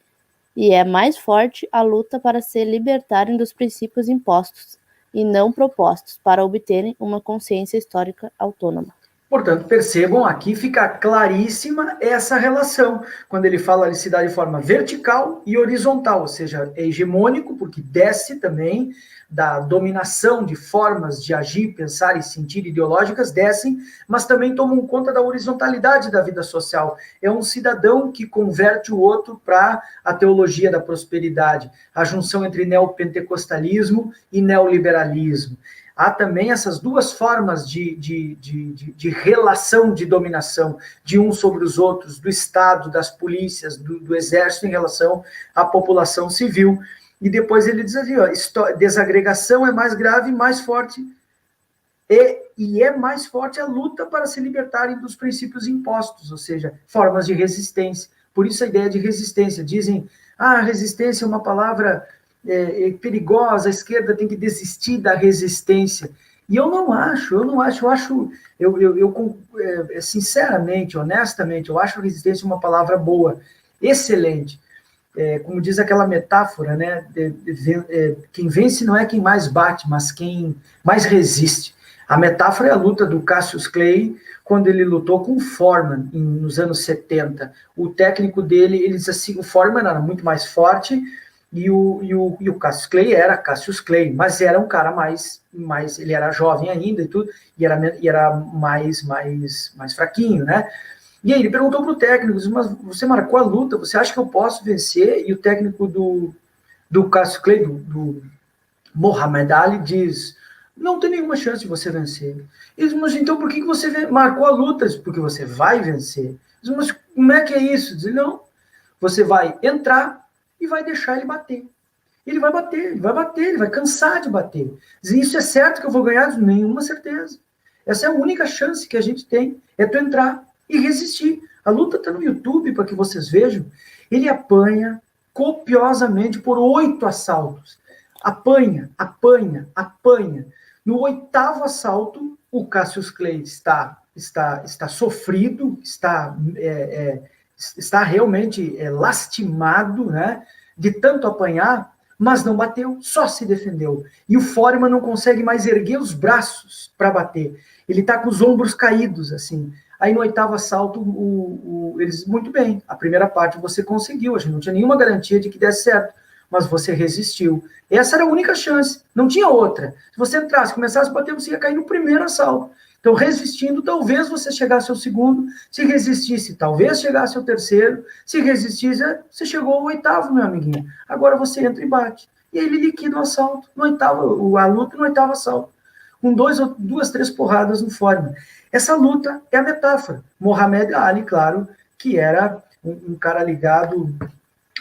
e é mais forte a luta para se libertarem dos princípios impostos e não propostos para obterem uma consciência histórica autônoma. Portanto, percebam, aqui fica claríssima essa relação, quando ele fala ele se dá de forma vertical e horizontal, ou seja, é hegemônico, porque desce também da dominação de formas de agir, pensar e sentir ideológicas, descem, mas também tomam conta da horizontalidade da vida social. É um cidadão que converte o outro para a teologia da prosperidade, a junção entre neopentecostalismo e neoliberalismo. Há também essas duas formas de relação de dominação, de uns sobre os outros, do Estado, das polícias, do Exército em relação à população civil. E depois ele diz assim, ó, desagregação é mais grave e mais forte, e é mais forte a luta para se libertarem dos princípios impostos, ou seja, formas de resistência. Por isso a ideia de resistência. Dizem, resistência é uma palavra perigosa, a esquerda tem que desistir da resistência. E eu acho, sinceramente, honestamente, eu acho resistência uma palavra boa, excelente. Como diz aquela metáfora, né? Quem vence não é quem mais bate, mas quem mais resiste. A metáfora é a luta do Cassius Clay, quando ele lutou com o Foreman, nos anos 70. O técnico dele, ele diz assim, o Foreman era muito mais forte, e o Cassius Clay era Cassius Clay, mas era um cara mais ele era jovem ainda e tudo, e era mais fraquinho, né? E aí ele perguntou para o técnico, mas você marcou a luta, você acha que eu posso vencer? E o técnico do Cassius Clay, do Muhammad Ali, diz, não tem nenhuma chance de você vencer. Ele diz, mas então por que você marcou a luta? Diz, porque você vai vencer. Diz, mas como é que é isso? Diz, não, você vai entrar e vai deixar ele bater. Ele vai bater, ele vai cansar de bater. Diz, isso é certo que eu vou ganhar? Diz, nenhuma certeza. Essa é a única chance que a gente tem, é tu entrar e resistir. A luta está no YouTube para que vocês vejam. Ele apanha copiosamente por 8 assaltos. Apanha. No 8º assalto, o Cassius Clay está sofrido, está realmente lastimado, né, de tanto apanhar, mas não bateu, só se defendeu. E o Foreman não consegue mais erguer os braços para bater. Ele está com os ombros caídos, assim. Aí no 8º assalto, eles, muito bem, a primeira parte você conseguiu, a gente não tinha nenhuma garantia de que desse certo, mas você resistiu. Essa era a única chance, não tinha outra. Se você entrasse, começasse a bater, você ia cair no primeiro assalto. Então, resistindo, talvez você chegasse ao segundo, se resistisse, talvez chegasse ao terceiro, se resistisse, você chegou ao 8º, meu amiguinho. Agora você entra e bate. E aí ele liquida o assalto, a luta no 8º assalto, com 2, 3 porradas no Foreman. Essa luta é a metáfora. Muhammad Ali, claro, que era um cara ligado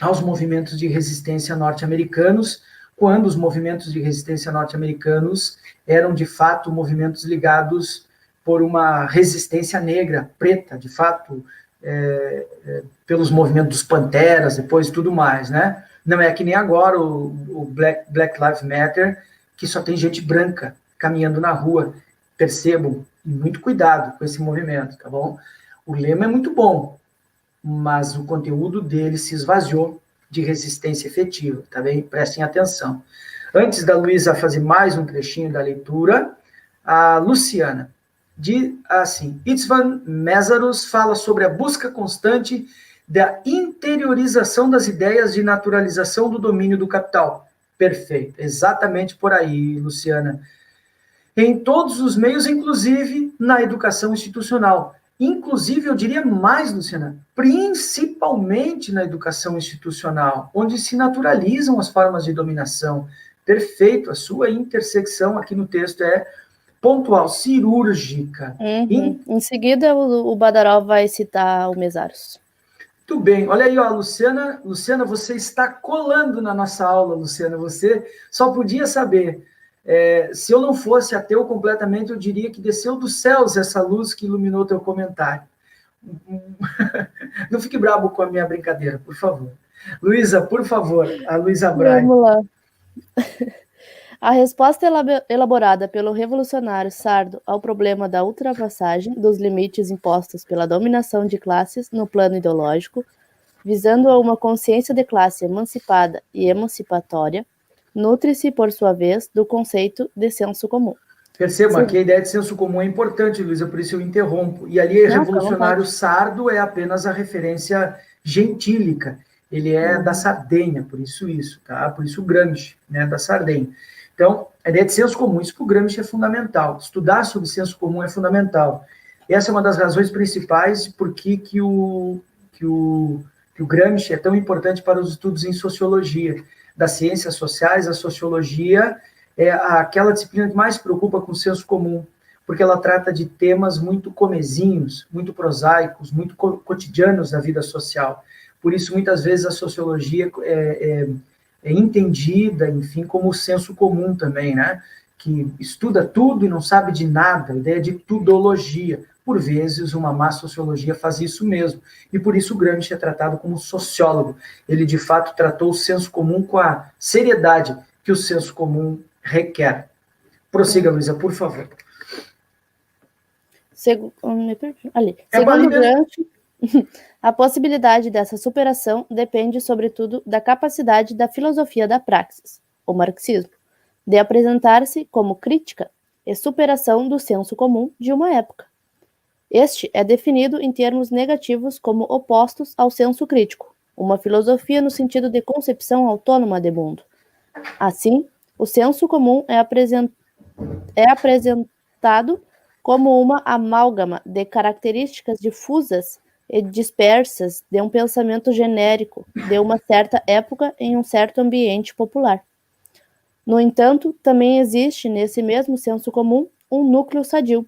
aos movimentos de resistência norte-americanos, quando os movimentos de resistência norte-americanos eram, de fato, movimentos ligados por uma resistência negra, preta, de fato, pelos movimentos dos Panteras, depois tudo mais, né? Não é que nem agora o Black Lives Matter, que só tem gente branca caminhando na rua. Percebam, e muito cuidado com esse movimento, tá bom? O lema é muito bom, mas o conteúdo dele se esvaziou de resistência efetiva, tá bem? Prestem atenção. Antes da Luísa fazer mais um trechinho da leitura, a Luciana diz assim: Istvan Meszaros fala sobre a busca constante da interiorização das ideias de naturalização do domínio do capital. Perfeito, exatamente por aí, Luciana. Em todos os meios, inclusive na educação institucional. Inclusive, eu diria mais, Luciana, principalmente na educação institucional, onde se naturalizam as formas de dominação. Perfeito, a sua intersecção aqui no texto é pontual, cirúrgica. Em seguida, o Badaró vai citar o Meszaros. Muito bem, olha aí, ó, Luciana, você está colando na nossa aula, Luciana, você só podia saber. Se eu não fosse ateu completamente, eu diria que desceu dos céus essa luz que iluminou teu comentário. Não fique bravo com a minha brincadeira, por favor. Luísa, por favor, a Luísa Braga. Vamos lá. A resposta elaborada pelo revolucionário Sardo ao problema da ultrapassagem dos limites impostos pela dominação de classes no plano ideológico, visando a uma consciência de classe emancipada e emancipatória, nutre-se, por sua vez, do conceito de senso comum. Perceba que a ideia de senso comum é importante, Luísa, por isso eu interrompo. E ali, revolucionário Sardo é apenas a referência gentílica. Ele é da Sardenha, por isso, tá? Por isso o Gramsci, né, da Sardenha. Então, a ideia de senso comum, isso para o Gramsci é fundamental. Estudar sobre senso comum é fundamental. Essa é uma das razões principais por que o Gramsci é tão importante para os estudos em sociologia. Das ciências sociais, a sociologia é aquela disciplina que mais se preocupa com o senso comum, porque ela trata de temas muito comezinhos, muito prosaicos, muito cotidianos da vida social. Por isso, muitas vezes, a sociologia é entendida, enfim, como o senso comum também, né? Que estuda tudo e não sabe de nada, a ideia de tudologia. Por vezes, uma má sociologia faz isso mesmo. E por isso o Gramsci é tratado como sociólogo. Ele, de fato, tratou o senso comum com a seriedade que o senso comum requer. Prossiga, Luísa, por favor. Segundo Gramsci, a possibilidade dessa superação depende, sobretudo, da capacidade da filosofia da praxis, o marxismo, de apresentar-se como crítica e superação do senso comum de uma época. Este é definido em termos negativos como opostos ao senso crítico, uma filosofia no sentido de concepção autônoma de mundo. Assim, o senso comum é apresentado como uma amálgama de características difusas e dispersas de um pensamento genérico de uma certa época em um certo ambiente popular. No entanto, também existe nesse mesmo senso comum um núcleo sadio,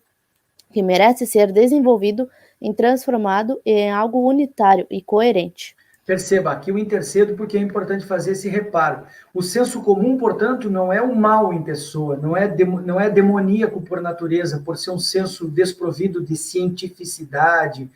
que merece ser desenvolvido e transformado em algo unitário e coerente. Perceba, aqui eu intercedo porque é importante fazer esse reparo. O senso comum, portanto, não é o mal em pessoa, não é demoníaco por natureza, por ser um senso desprovido de cientificidade,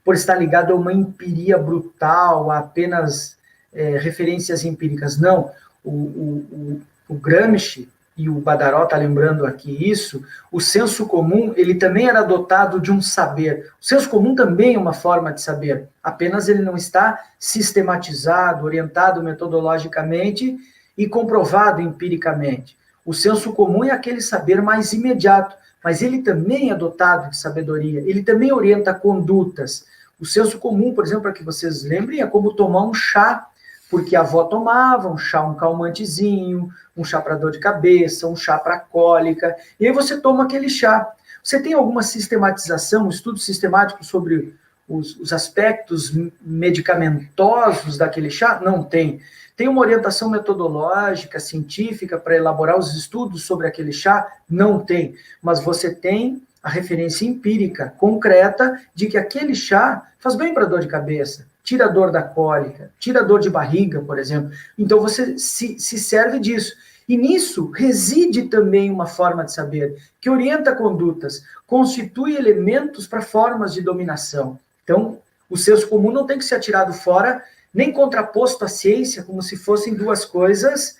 por estar ligado a uma empiria brutal, a apenas referências empíricas. Não, o Gramsci, e o Badaró está lembrando aqui isso, o senso comum, ele também era dotado de um saber. O senso comum também é uma forma de saber, apenas ele não está sistematizado, orientado metodologicamente e comprovado empiricamente. O senso comum é aquele saber mais imediato, mas ele também é dotado de sabedoria, ele também orienta condutas. O senso comum, por exemplo, para que vocês lembrem, é como tomar um chá, porque a avó tomava um chá, um calmantezinho, um chá para dor de cabeça, um chá para cólica, e aí você toma aquele chá. Você tem alguma sistematização, um estudo sistemático sobre os aspectos medicamentosos daquele chá? Não tem. Tem uma orientação metodológica, científica, para elaborar os estudos sobre aquele chá? Não tem. Mas você tem a referência empírica, concreta, de que aquele chá faz bem para dor de cabeça, tira a dor da cólica, tira a dor de barriga, por exemplo. Então você se serve disso. E nisso reside também uma forma de saber, que orienta condutas, constitui elementos para formas de dominação. Então, o senso comum não tem que ser atirado fora, nem contraposto à ciência, como se fossem duas coisas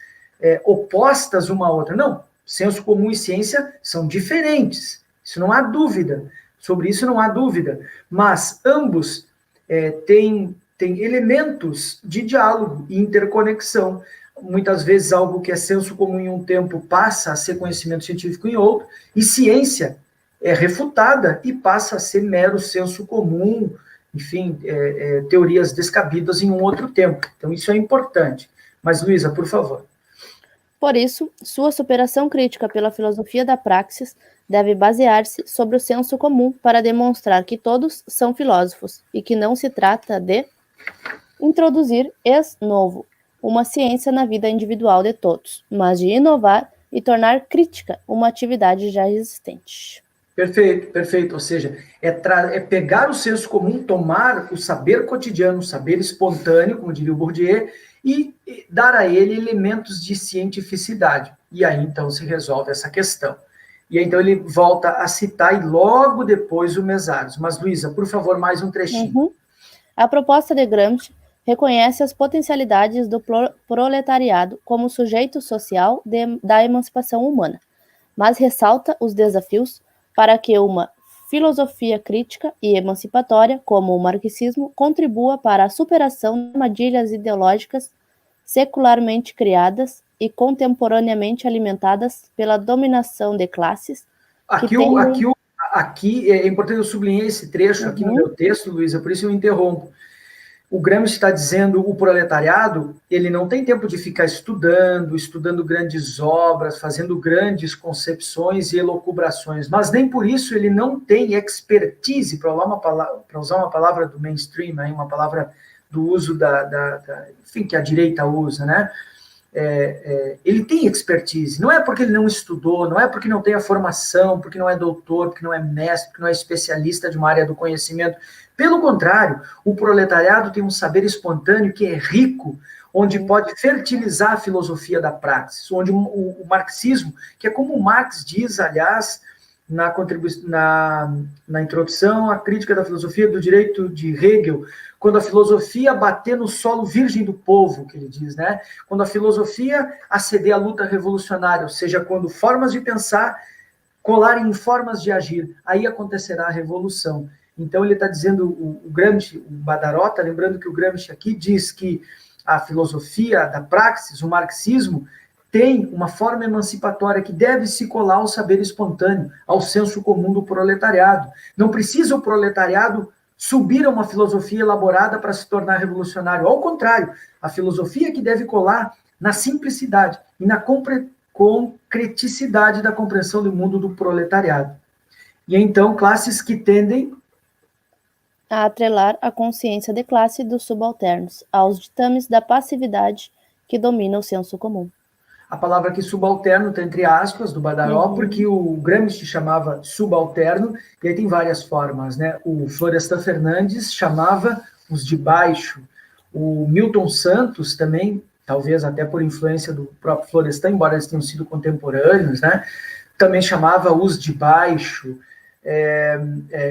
opostas uma à outra. Não, senso comum e ciência são diferentes, isso não há dúvida, sobre isso não há dúvida, mas ambos têm elementos de diálogo e interconexão. Muitas vezes algo que é senso comum em um tempo passa a ser conhecimento científico em outro, e ciência é refutada e passa a ser mero senso comum, enfim, teorias descabidas em um outro tempo. Então isso é importante. Mas, Luísa, por favor. Por isso, sua superação crítica pela filosofia da praxis deve basear-se sobre o senso comum para demonstrar que todos são filósofos e que não se trata de introduzir ex novo uma ciência na vida individual de todos, mas de inovar e tornar crítica uma atividade já existente. Perfeito, perfeito. Ou seja, é pegar o senso comum, tomar o saber cotidiano, o saber espontâneo, como diria o Bourdieu, e dar a ele elementos de cientificidade. E aí, então, se resolve essa questão. E aí, então, ele volta a citar, e logo depois, o Mesaros. Mas, Luísa, por favor, mais um trechinho. A proposta de Gramsci reconhece as potencialidades do proletariado como sujeito social da emancipação humana, mas ressalta os desafios para que uma filosofia crítica e emancipatória, como o marxismo, contribua para a superação de armadilhas ideológicas secularmente criadas e contemporaneamente alimentadas pela dominação de classes. Aqui é importante eu sublinhar esse trecho aqui no meu texto, Luísa, por isso eu interrompo. O Gramsci está dizendo o proletariado, ele não tem tempo de ficar estudando grandes obras, fazendo grandes concepções e elucubrações, mas nem por isso ele não tem expertise, para usar uma palavra do mainstream, uma palavra do uso enfim, que a direita usa, né? Ele tem expertise, não é porque ele não estudou, não é porque não tem a formação, porque não é doutor, porque não é mestre, porque não é especialista de uma área do conhecimento. Pelo contrário, o proletariado tem um saber espontâneo que é rico, onde pode fertilizar a filosofia da praxis, onde o marxismo, que é como o Marx diz, aliás, na introdução à crítica da filosofia do direito de Hegel, quando a filosofia bater no solo virgem do povo, que ele diz, né? Quando a filosofia aceder à luta revolucionária, ou seja, quando formas de pensar colarem em formas de agir, aí acontecerá a revolução. Então ele está dizendo, o Gramsci, o Badaró, lembrando que o Gramsci aqui diz que a filosofia da praxis, o marxismo, tem uma forma emancipatória que deve se colar ao saber espontâneo, ao senso comum do proletariado. Não precisa o proletariado subir a uma filosofia elaborada para se tornar revolucionário. Ao contrário, a filosofia que deve colar na simplicidade e na concreticidade da compreensão do mundo do proletariado. E então, classes que tendem a atrelar a consciência de classe dos subalternos aos ditames da passividade que domina o senso comum. A palavra aqui subalterno está entre aspas, do Badaró, porque o Gramsci chamava subalterno, e aí tem várias formas, né? O Florestan Fernandes chamava os de baixo, o Milton Santos também, talvez até por influência do próprio Florestan, embora eles tenham sido contemporâneos, né? Também chamava os de baixo.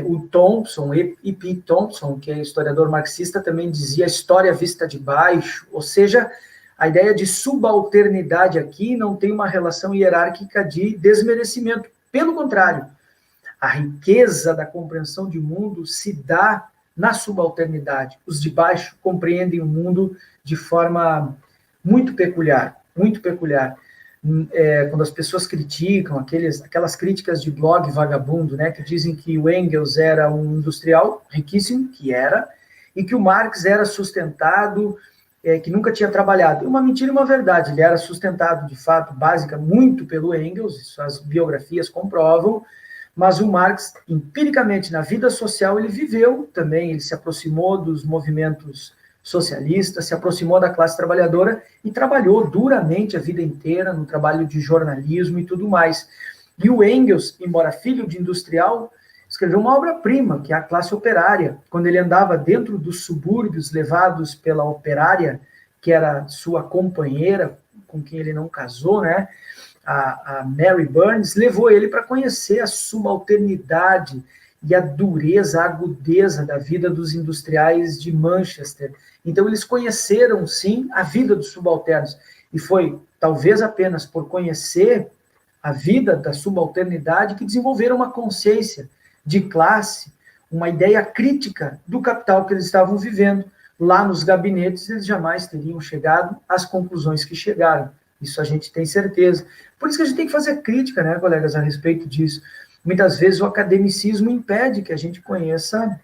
O Thompson, E.P. Thompson, que é historiador marxista, também dizia história vista de baixo, ou seja, a ideia de subalternidade aqui não tem uma relação hierárquica de desmerecimento. Pelo contrário, a riqueza da compreensão de mundo se dá na subalternidade. Os de baixo compreendem o mundo de forma muito peculiar, muito peculiar. Quando as pessoas criticam, aquelas críticas de blog vagabundo, né, que dizem que o Engels era um industrial riquíssimo, que era, e que o Marx era sustentado, que nunca tinha trabalhado. Uma mentira e uma verdade. Ele era sustentado, de fato, básica, muito pelo Engels, isso as biografias comprovam, mas o Marx, empiricamente, na vida social, ele viveu também, ele se aproximou dos movimentos socialistas, se aproximou da classe trabalhadora e trabalhou duramente a vida inteira no trabalho de jornalismo e tudo mais. E o Engels, embora filho de industrial, escreveu uma obra-prima, que é a Classe Operária, quando ele andava dentro dos subúrbios levados pela operária, que era sua companheira, com quem ele não casou, né? A Mary Burns, levou ele para conhecer a subalternidade e a dureza, a agudeza da vida dos industriais de Manchester. Então, eles conheceram, sim, a vida dos subalternos. E foi, talvez apenas por conhecer a vida da subalternidade, que desenvolveram uma consciência de classe, uma ideia crítica do capital que eles estavam vivendo. Lá nos gabinetes, eles jamais teriam chegado às conclusões que chegaram. Isso a gente tem certeza. Por isso que a gente tem que fazer crítica, né, colegas, a respeito disso. Muitas vezes o academicismo impede que a gente conheça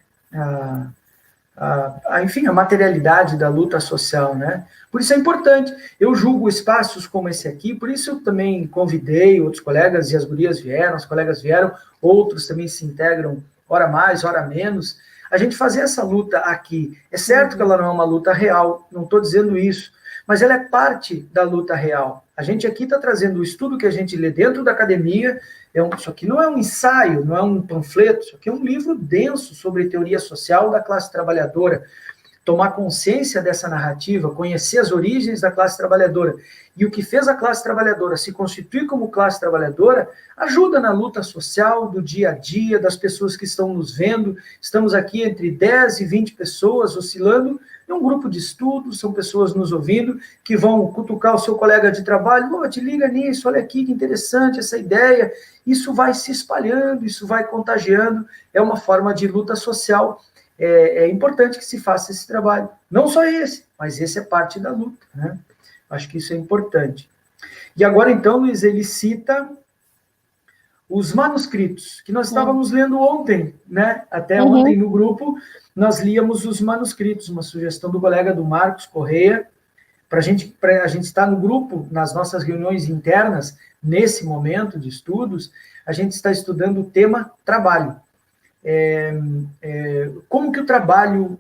enfim, a materialidade da luta social, né? Por isso é importante. Eu julgo espaços como esse aqui, por isso eu também convidei outros colegas, e as gurias vieram, os colegas vieram, outros também se integram, hora mais, hora menos, a gente fazer essa luta aqui. É certo que ela não é uma luta real, não estou dizendo isso, mas ela é parte da luta real. A gente aqui está trazendo o estudo que a gente lê dentro da academia. Isso aqui não é um ensaio, não é um panfleto, isso aqui é um livro denso sobre teoria social da classe trabalhadora. Tomar consciência dessa narrativa, conhecer as origens da classe trabalhadora e o que fez a classe trabalhadora se constituir como classe trabalhadora, ajuda na luta social do dia a dia, das pessoas que estão nos vendo. Estamos aqui entre 10 e 20 pessoas oscilando. É um grupo de estudo, são pessoas nos ouvindo, que vão cutucar o seu colega de trabalho, oh, te liga nisso, olha aqui que interessante essa ideia. Isso vai se espalhando, isso vai contagiando, é uma forma de luta social. É importante que se faça esse trabalho. Não só esse, mas esse é parte da luta, né? Acho que isso é importante. E agora, então, Luiz, ele cita os manuscritos, que nós estávamos lendo ontem, né? Até ontem no grupo, nós líamos os manuscritos, uma sugestão do colega do Marcos Correia, para a gente estar no grupo, nas nossas reuniões internas, nesse momento de estudos, a gente está estudando o tema trabalho. Como que o trabalho,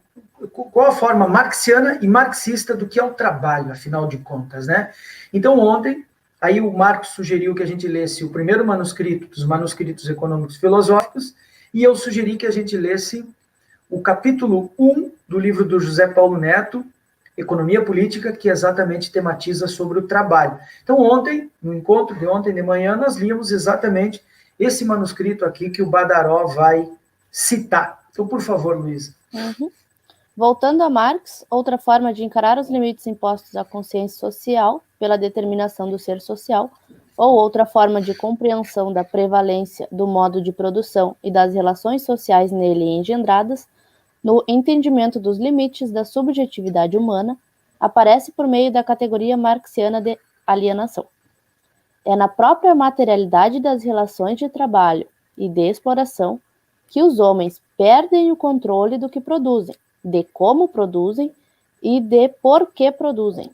qual a forma marxiana e marxista do que é o trabalho, afinal de contas, né? Então, ontem, aí o Marcos sugeriu que a gente lesse o primeiro manuscrito dos manuscritos econômicos filosóficos, e eu sugeri que a gente lesse o capítulo 1 do livro do José Paulo Neto, Economia Política, que exatamente tematiza sobre o trabalho. Então, ontem, no encontro de ontem de manhã, nós líamos exatamente esse manuscrito aqui que o Badaró vai citar. Então, por favor, Luísa. Voltando a Marx, outra forma de encarar os limites impostos à consciência social pela determinação do ser social, ou outra forma de compreensão da prevalência do modo de produção e das relações sociais nele engendradas, no entendimento dos limites da subjetividade humana, aparece por meio da categoria marxiana de alienação. É na própria materialidade das relações de trabalho e de exploração que os homens perdem o controle do que produzem, de como produzem e de por que produzem.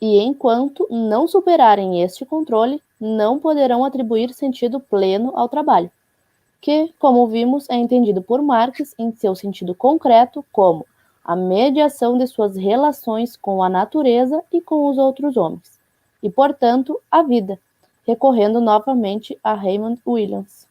E enquanto não superarem este controle, não poderão atribuir sentido pleno ao trabalho, que, como vimos, é entendido por Marx em seu sentido concreto como a mediação de suas relações com a natureza e com os outros homens, e, portanto, a vida, recorrendo novamente a Raymond Williams.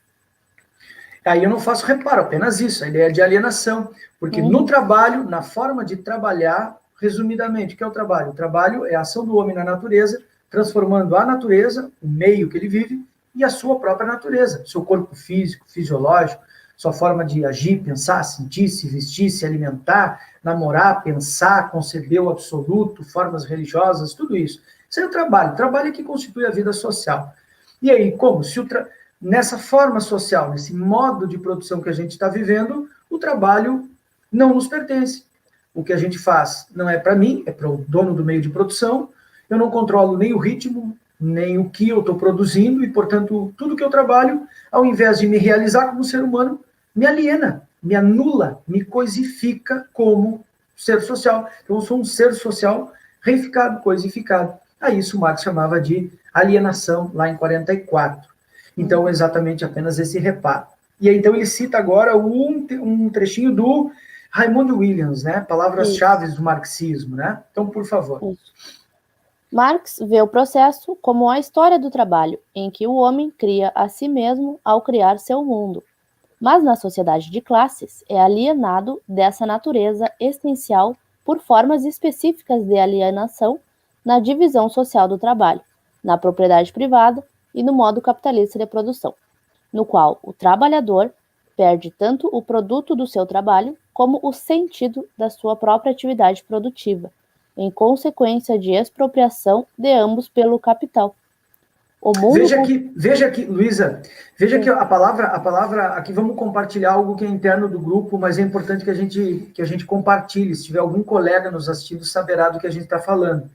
Aí eu não faço reparo, apenas isso, a ideia de alienação, porque no trabalho, na forma de trabalhar, resumidamente, o que é o trabalho? O trabalho é a ação do homem na natureza, transformando a natureza, o meio que ele vive, e a sua própria natureza, seu corpo físico, fisiológico, sua forma de agir, pensar, sentir, se vestir, se alimentar, namorar, pensar, conceber o absoluto, formas religiosas, tudo isso. Isso é o trabalho é que constitui a vida social. E aí, como? Nessa forma social, nesse modo de produção que a gente está vivendo, o trabalho não nos pertence. O que a gente faz não é para mim, é para o dono do meio de produção. Eu não controlo nem o ritmo, nem o que eu estou produzindo, e, portanto, tudo que eu trabalho, ao invés de me realizar como ser humano, me aliena, me anula, me coisifica como ser social. Então, eu sou um ser social reificado, coisificado. A isso Marx chamava de alienação, lá em 44. Então, exatamente apenas esse reparo. E aí, então, ele cita agora um trechinho do Raymond Williams, né? Palavras-chave do marxismo, né? Então, por favor. Marx vê o processo como a história do trabalho, em que o homem cria a si mesmo ao criar seu mundo. Mas na sociedade de classes é alienado dessa natureza essencial por formas específicas de alienação na divisão social do trabalho, na propriedade privada e no modo capitalista de produção, no qual o trabalhador perde tanto o produto do seu trabalho como o sentido da sua própria atividade produtiva, em consequência de expropriação de ambos pelo capital. O mundo... Veja aqui, Luísa, veja que a palavra, aqui vamos compartilhar algo que é interno do grupo, mas é importante que a gente compartilhe. Se tiver algum colega nos assistindo, saberá do que a gente está falando.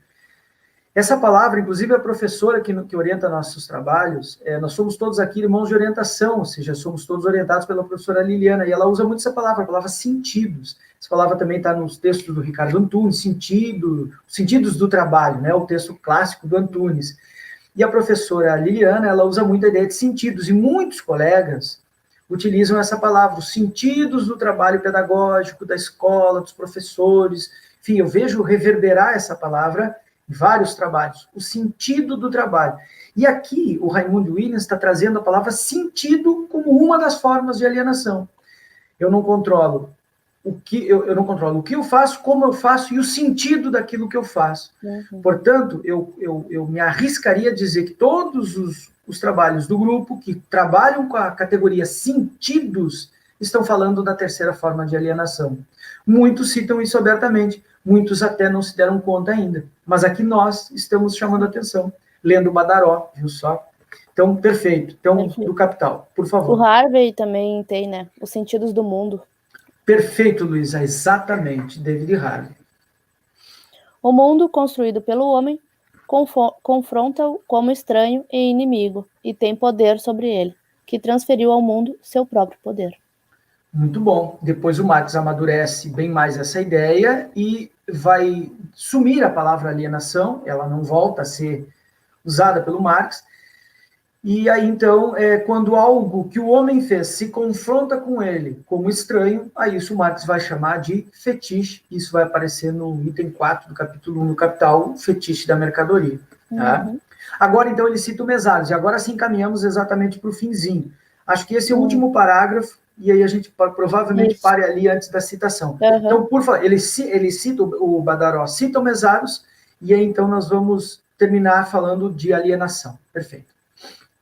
Essa palavra, inclusive a professora que orienta nossos trabalhos, nós somos todos aqui irmãos de orientação, ou seja, somos todos orientados pela professora Liliana, e ela usa muito essa palavra, a palavra sentidos. Essa palavra também está nos textos do Ricardo Antunes, sentidos do trabalho, né, o texto clássico do Antunes. E a professora Liliana, ela usa muito a ideia de sentidos, e muitos colegas utilizam essa palavra, os sentidos do trabalho pedagógico, da escola, dos professores. Enfim, eu vejo reverberar essa palavra em vários trabalhos, o sentido do trabalho. E aqui, o Raimundo Williams está trazendo a palavra sentido como uma das formas de alienação. Eu não controlo eu não controlo o que eu faço, como eu faço e o sentido daquilo que eu faço. Uhum. Portanto, eu me arriscaria a dizer que todos os trabalhos do grupo que trabalham com a categoria sentidos estão falando da terceira forma de alienação. Muitos citam isso abertamente, muitos até não se deram conta ainda. Mas aqui nós estamos chamando a atenção, lendo Badaró, viu só? Então, perfeito. Então, do Capital, por favor. O Harvey também tem, né? Os sentidos do mundo. Perfeito, Luísa, exatamente, David Harvey. O mundo construído pelo homem confronta-o como estranho e inimigo e tem poder sobre ele, que transferiu ao mundo seu próprio poder. Muito bom. Depois o Marx amadurece bem mais essa ideia e vai sumir a palavra alienação, ela não volta a ser usada pelo Marx. E aí, então, quando algo que o homem fez se confronta com ele como estranho, aí isso o Marx vai chamar de fetiche. Isso vai aparecer no item 4 do capítulo 1 do Capital, o fetiche da mercadoria. Tá? Uhum. Agora, então, ele cita o Mesaros. E agora sim caminhamos exatamente para o finzinho. Acho que esse é o último parágrafo, e aí a gente provavelmente pare ali antes da citação. Uhum. Então, por favor, ele cita, o Badaró cita o Mesaros, e aí, então, nós vamos terminar falando de alienação. Perfeito.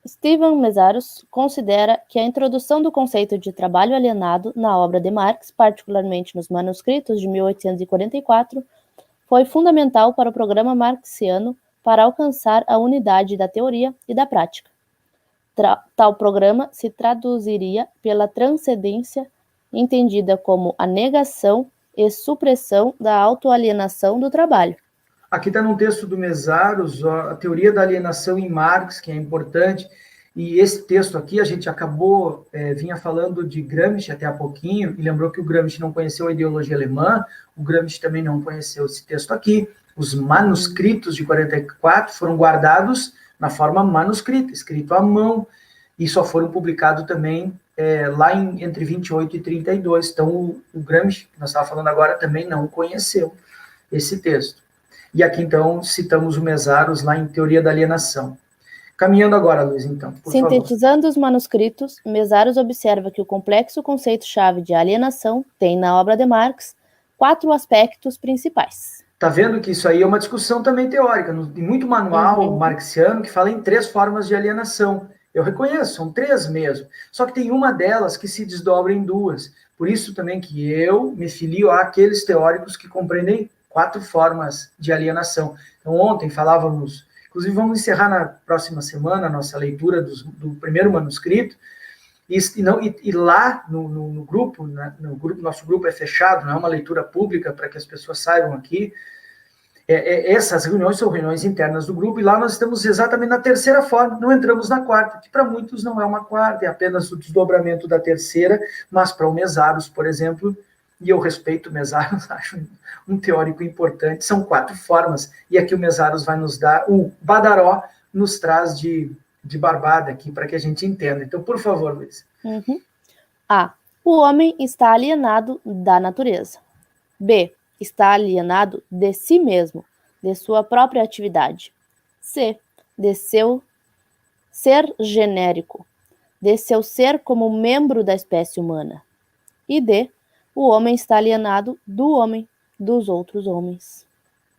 Stephen Mesaros considera que a introdução do conceito de trabalho alienado na obra de Marx, particularmente nos manuscritos de 1844, foi fundamental para o programa marxiano para alcançar a unidade da teoria e da prática. Tal programa se traduziria pela transcendência, entendida como a negação e supressão da autoalienação do trabalho. Aqui está num texto do Mesaros, a teoria da alienação em Marx, que é importante, e esse texto aqui, a gente acabou, vinha falando de Gramsci até há pouquinho, e lembrou que o Gramsci não conheceu a ideologia alemã, o Gramsci também não conheceu esse texto aqui, os manuscritos de 44 foram guardados na forma manuscrita, escrito à mão, e só foram publicados também lá entre 28 e 32, então o Gramsci, que nós estávamos falando agora, também não conheceu esse texto. E aqui, então, citamos o Mesaros lá em Teoria da Alienação. Caminhando agora, Luiz, então, por Sintetizando favor. Os manuscritos, Mesaros observa que o complexo conceito-chave de alienação tem, na obra de Marx, 4 aspectos principais. Tá vendo que isso aí é uma discussão também teórica. Tem muito manual marxiano que fala em 3 formas de alienação. Eu reconheço, são 3 mesmo. Só que tem uma delas que se desdobra em 2. Por isso também que eu me filio àqueles teóricos que compreendem 4 formas de alienação. Então, ontem falávamos, inclusive vamos encerrar na próxima semana a nossa leitura do primeiro manuscrito, e lá no grupo, nosso grupo é fechado, não é uma leitura pública para que as pessoas saibam aqui, essas reuniões são reuniões internas do grupo, e lá nós estamos exatamente na terceira forma, não entramos na quarta, que para muitos não é uma quarta, é apenas o desdobramento da terceira, mas para o Mesaros, por exemplo, e eu respeito o Mesaros, acho um teórico importante, são 4 formas, e aqui o Mesaros vai nos dar, o Badaró nos traz de barbada aqui, para que a gente entenda. Então, por favor, Luiz. A. O homem está alienado da natureza. B. Está alienado de si mesmo, de sua própria atividade. C. De seu ser genérico, de seu ser como membro da espécie humana. E D. O homem está alienado do homem, dos outros homens.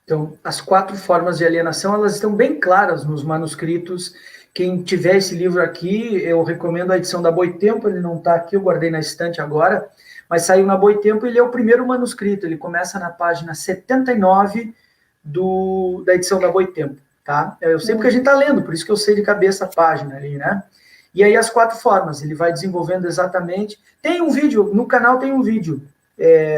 Então, as 4 formas de alienação, elas estão bem claras nos manuscritos. Quem tiver esse livro aqui, eu recomendo a edição da Boitempo, ele não está aqui, eu guardei na estante agora, mas saiu na Boitempo, ele é o primeiro manuscrito, ele começa na página 79 da edição da Boitempo, tá? Eu sei porque a gente está lendo, por isso que eu sei de cabeça a página ali, né? E aí as 4 formas, ele vai desenvolvendo exatamente. Tem um vídeo, no canal tem um vídeo,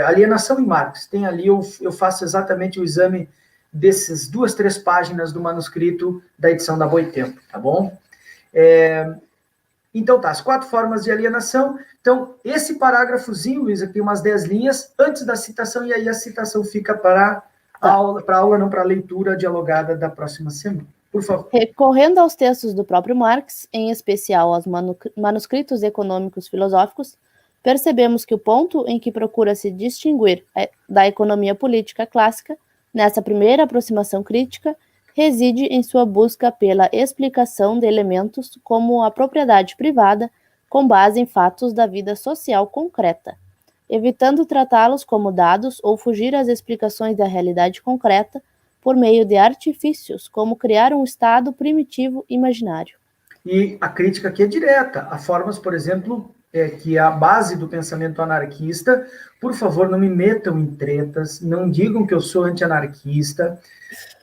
Alienação em Marx, tem ali, eu faço exatamente o exame dessas 2, 3 páginas do manuscrito da edição da Boitempo, tá bom? Então tá, as 4 formas de alienação. Então, esse parágrafozinho, Luísa, tem umas 10 linhas antes da citação, e aí a citação fica para a aula, não para a leitura dialogada da próxima semana. Por favor. Recorrendo aos textos do próprio Marx, em especial aos manuscritos econômicos filosóficos, percebemos que o ponto em que procura se distinguir da economia política clássica, nessa primeira aproximação crítica, reside em sua busca pela explicação de elementos como a propriedade privada com base em fatos da vida social concreta, evitando tratá-los como dados ou fugir às explicações da realidade concreta por meio de artifícios, como criar um estado primitivo imaginário. E a crítica aqui é direta, a formas, por exemplo, que é a base do pensamento anarquista. Por favor, não me metam em tretas, não digam que eu sou anti-anarquista,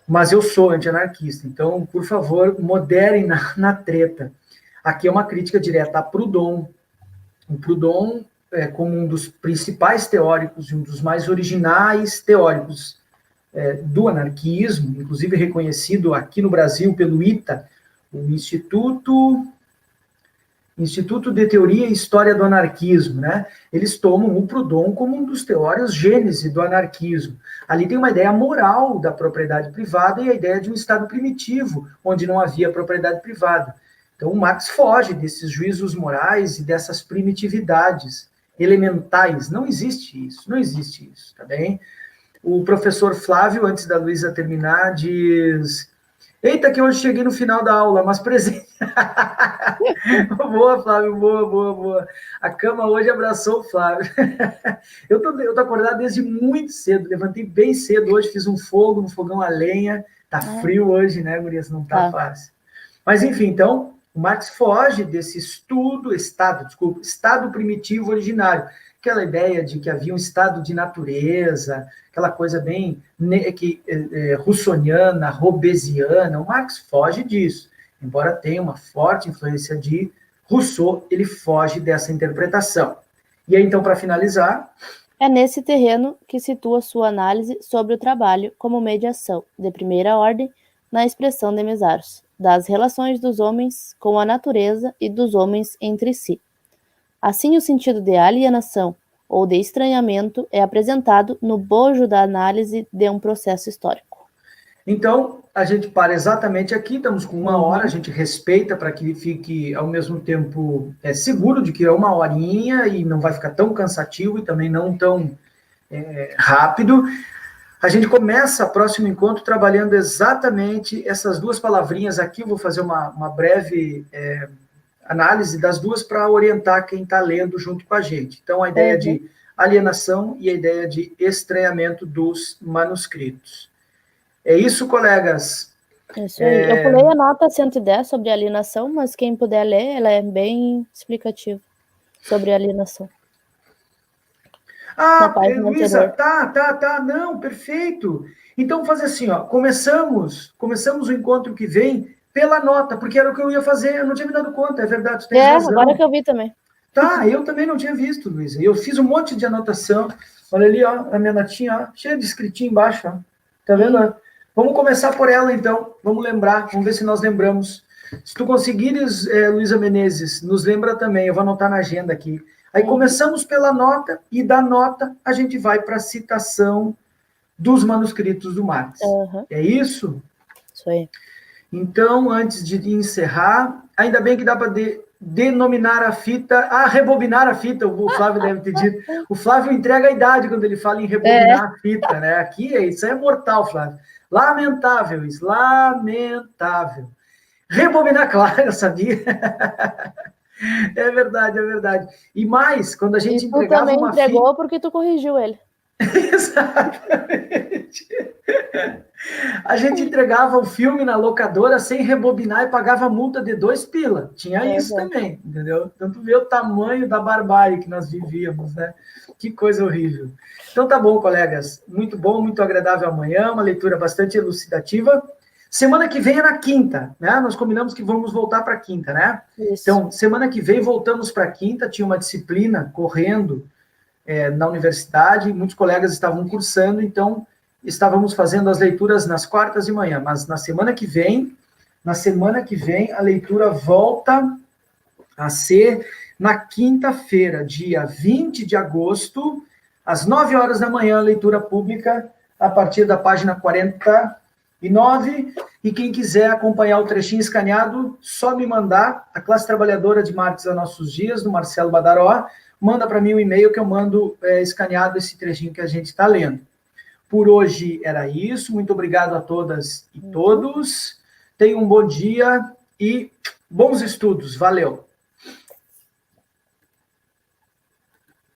mas eu sou anti-anarquista. Então, por favor, moderem na treta. Aqui é uma crítica direta a Proudhon. O Proudhon, como um dos principais teóricos e um dos mais originais teóricos do anarquismo, inclusive reconhecido aqui no Brasil pelo ITA, o Instituto de Teoria e História do Anarquismo, né? Eles tomam o Proudhon como um dos teóricos gênese do anarquismo. Ali tem uma ideia moral da propriedade privada e a ideia de um Estado primitivo, onde não havia propriedade privada. Então, o Marx foge desses juízos morais e dessas primitividades elementais. Não existe isso, tá bem? O professor Flávio, antes da Luísa terminar, diz: eita, que hoje cheguei no final da aula, mas presente. Boa, Flávio, boa. A cama hoje abraçou o Flávio. Eu tô acordado desde muito cedo, levantei bem cedo hoje, fiz um fogo, um fogão a lenha. Tá frio hoje, né, gurias? Não tá fácil. Mas, enfim, então, o Marx foge desse estado primitivo originário. Aquela ideia de que havia um estado de natureza, aquela coisa bem russoniana, hobbesiana. O Marx foge disso. Embora tenha uma forte influência de Rousseau, ele foge dessa interpretação. E aí, então, para finalizar... É nesse terreno que situa sua análise sobre o trabalho como mediação, de primeira ordem, na expressão de Mézars, das relações dos homens com a natureza e dos homens entre si. Assim, o sentido de alienação ou de estranhamento é apresentado no bojo da análise de um processo histórico. Então, a gente para exatamente aqui, estamos com 1 hora, a gente respeita para que fique, ao mesmo tempo, seguro de que é 1 horinha e não vai ficar tão cansativo e também não tão rápido. A gente começa o próximo encontro trabalhando exatamente essas 2 palavrinhas aqui. Eu vou fazer uma breve análise das 2 para orientar quem está lendo junto com a gente. Então, a ideia de alienação e a ideia de estranhamento dos manuscritos. É isso, colegas? Isso aí. Eu pulei a nota 110 sobre alienação, mas quem puder ler, ela é bem explicativa sobre alienação. Luísa, tá, não, perfeito. Então, fazer assim, ó, começamos o encontro que vem pela nota, porque era o que eu ia fazer, eu não tinha me dado conta, é verdade, tu tens razão. Agora que eu vi também. Tá, eu também não tinha visto, Luísa. Eu fiz um monte de anotação, olha ali, ó, a minha notinha, ó, cheia de escritinho embaixo, ó. Tá vendo? Vamos começar por ela, então. Vamos lembrar, vamos ver se nós lembramos. Se tu conseguires, Luísa Menezes, nos lembra também, eu vou anotar na agenda aqui. Aí começamos pela nota, e da nota a gente vai para a citação dos manuscritos do Marx. É isso? Isso aí. Então, antes de encerrar, ainda bem que dá para denominar a fita, rebobinar a fita, o Flávio deve ter dito. O Flávio entrega a idade quando ele fala em rebobinar a fita, né? Aqui, isso é mortal, Flávio. Lamentável isso, lamentável. Rebobinar, claro, eu sabia. É verdade, é verdade. E mais, quando a gente entregava uma fita... Tu também entregou porque tu corrigiu ele. Exatamente. A gente entregava o filme na locadora sem rebobinar e pagava multa de 2 pila. Tinha isso também, entendeu? Então tu vê o tamanho da barbárie que nós vivíamos, né? Que coisa horrível. Então tá bom, colegas. Muito bom, muito agradável amanhã, uma leitura bastante elucidativa. Semana que vem é na quinta, né? Nós combinamos que vamos voltar para quinta, né? Isso. Então, semana que vem voltamos para quinta, tinha uma disciplina correndo na universidade, muitos colegas estavam cursando, então estávamos fazendo as leituras nas quartas de manhã, mas na semana que vem, a leitura volta a ser na quinta-feira, dia 20 de agosto, às 9 horas da manhã, leitura pública, a partir da página 49, e quem quiser acompanhar o trechinho escaneado, só me mandar, a classe trabalhadora de Marx a Nossos Dias, do Marcelo Badaró, manda para mim um e-mail que eu mando escaneado esse trechinho que a gente está lendo. Por hoje era isso. Muito obrigado a todas e todos. Tenham um bom dia e bons estudos. Valeu!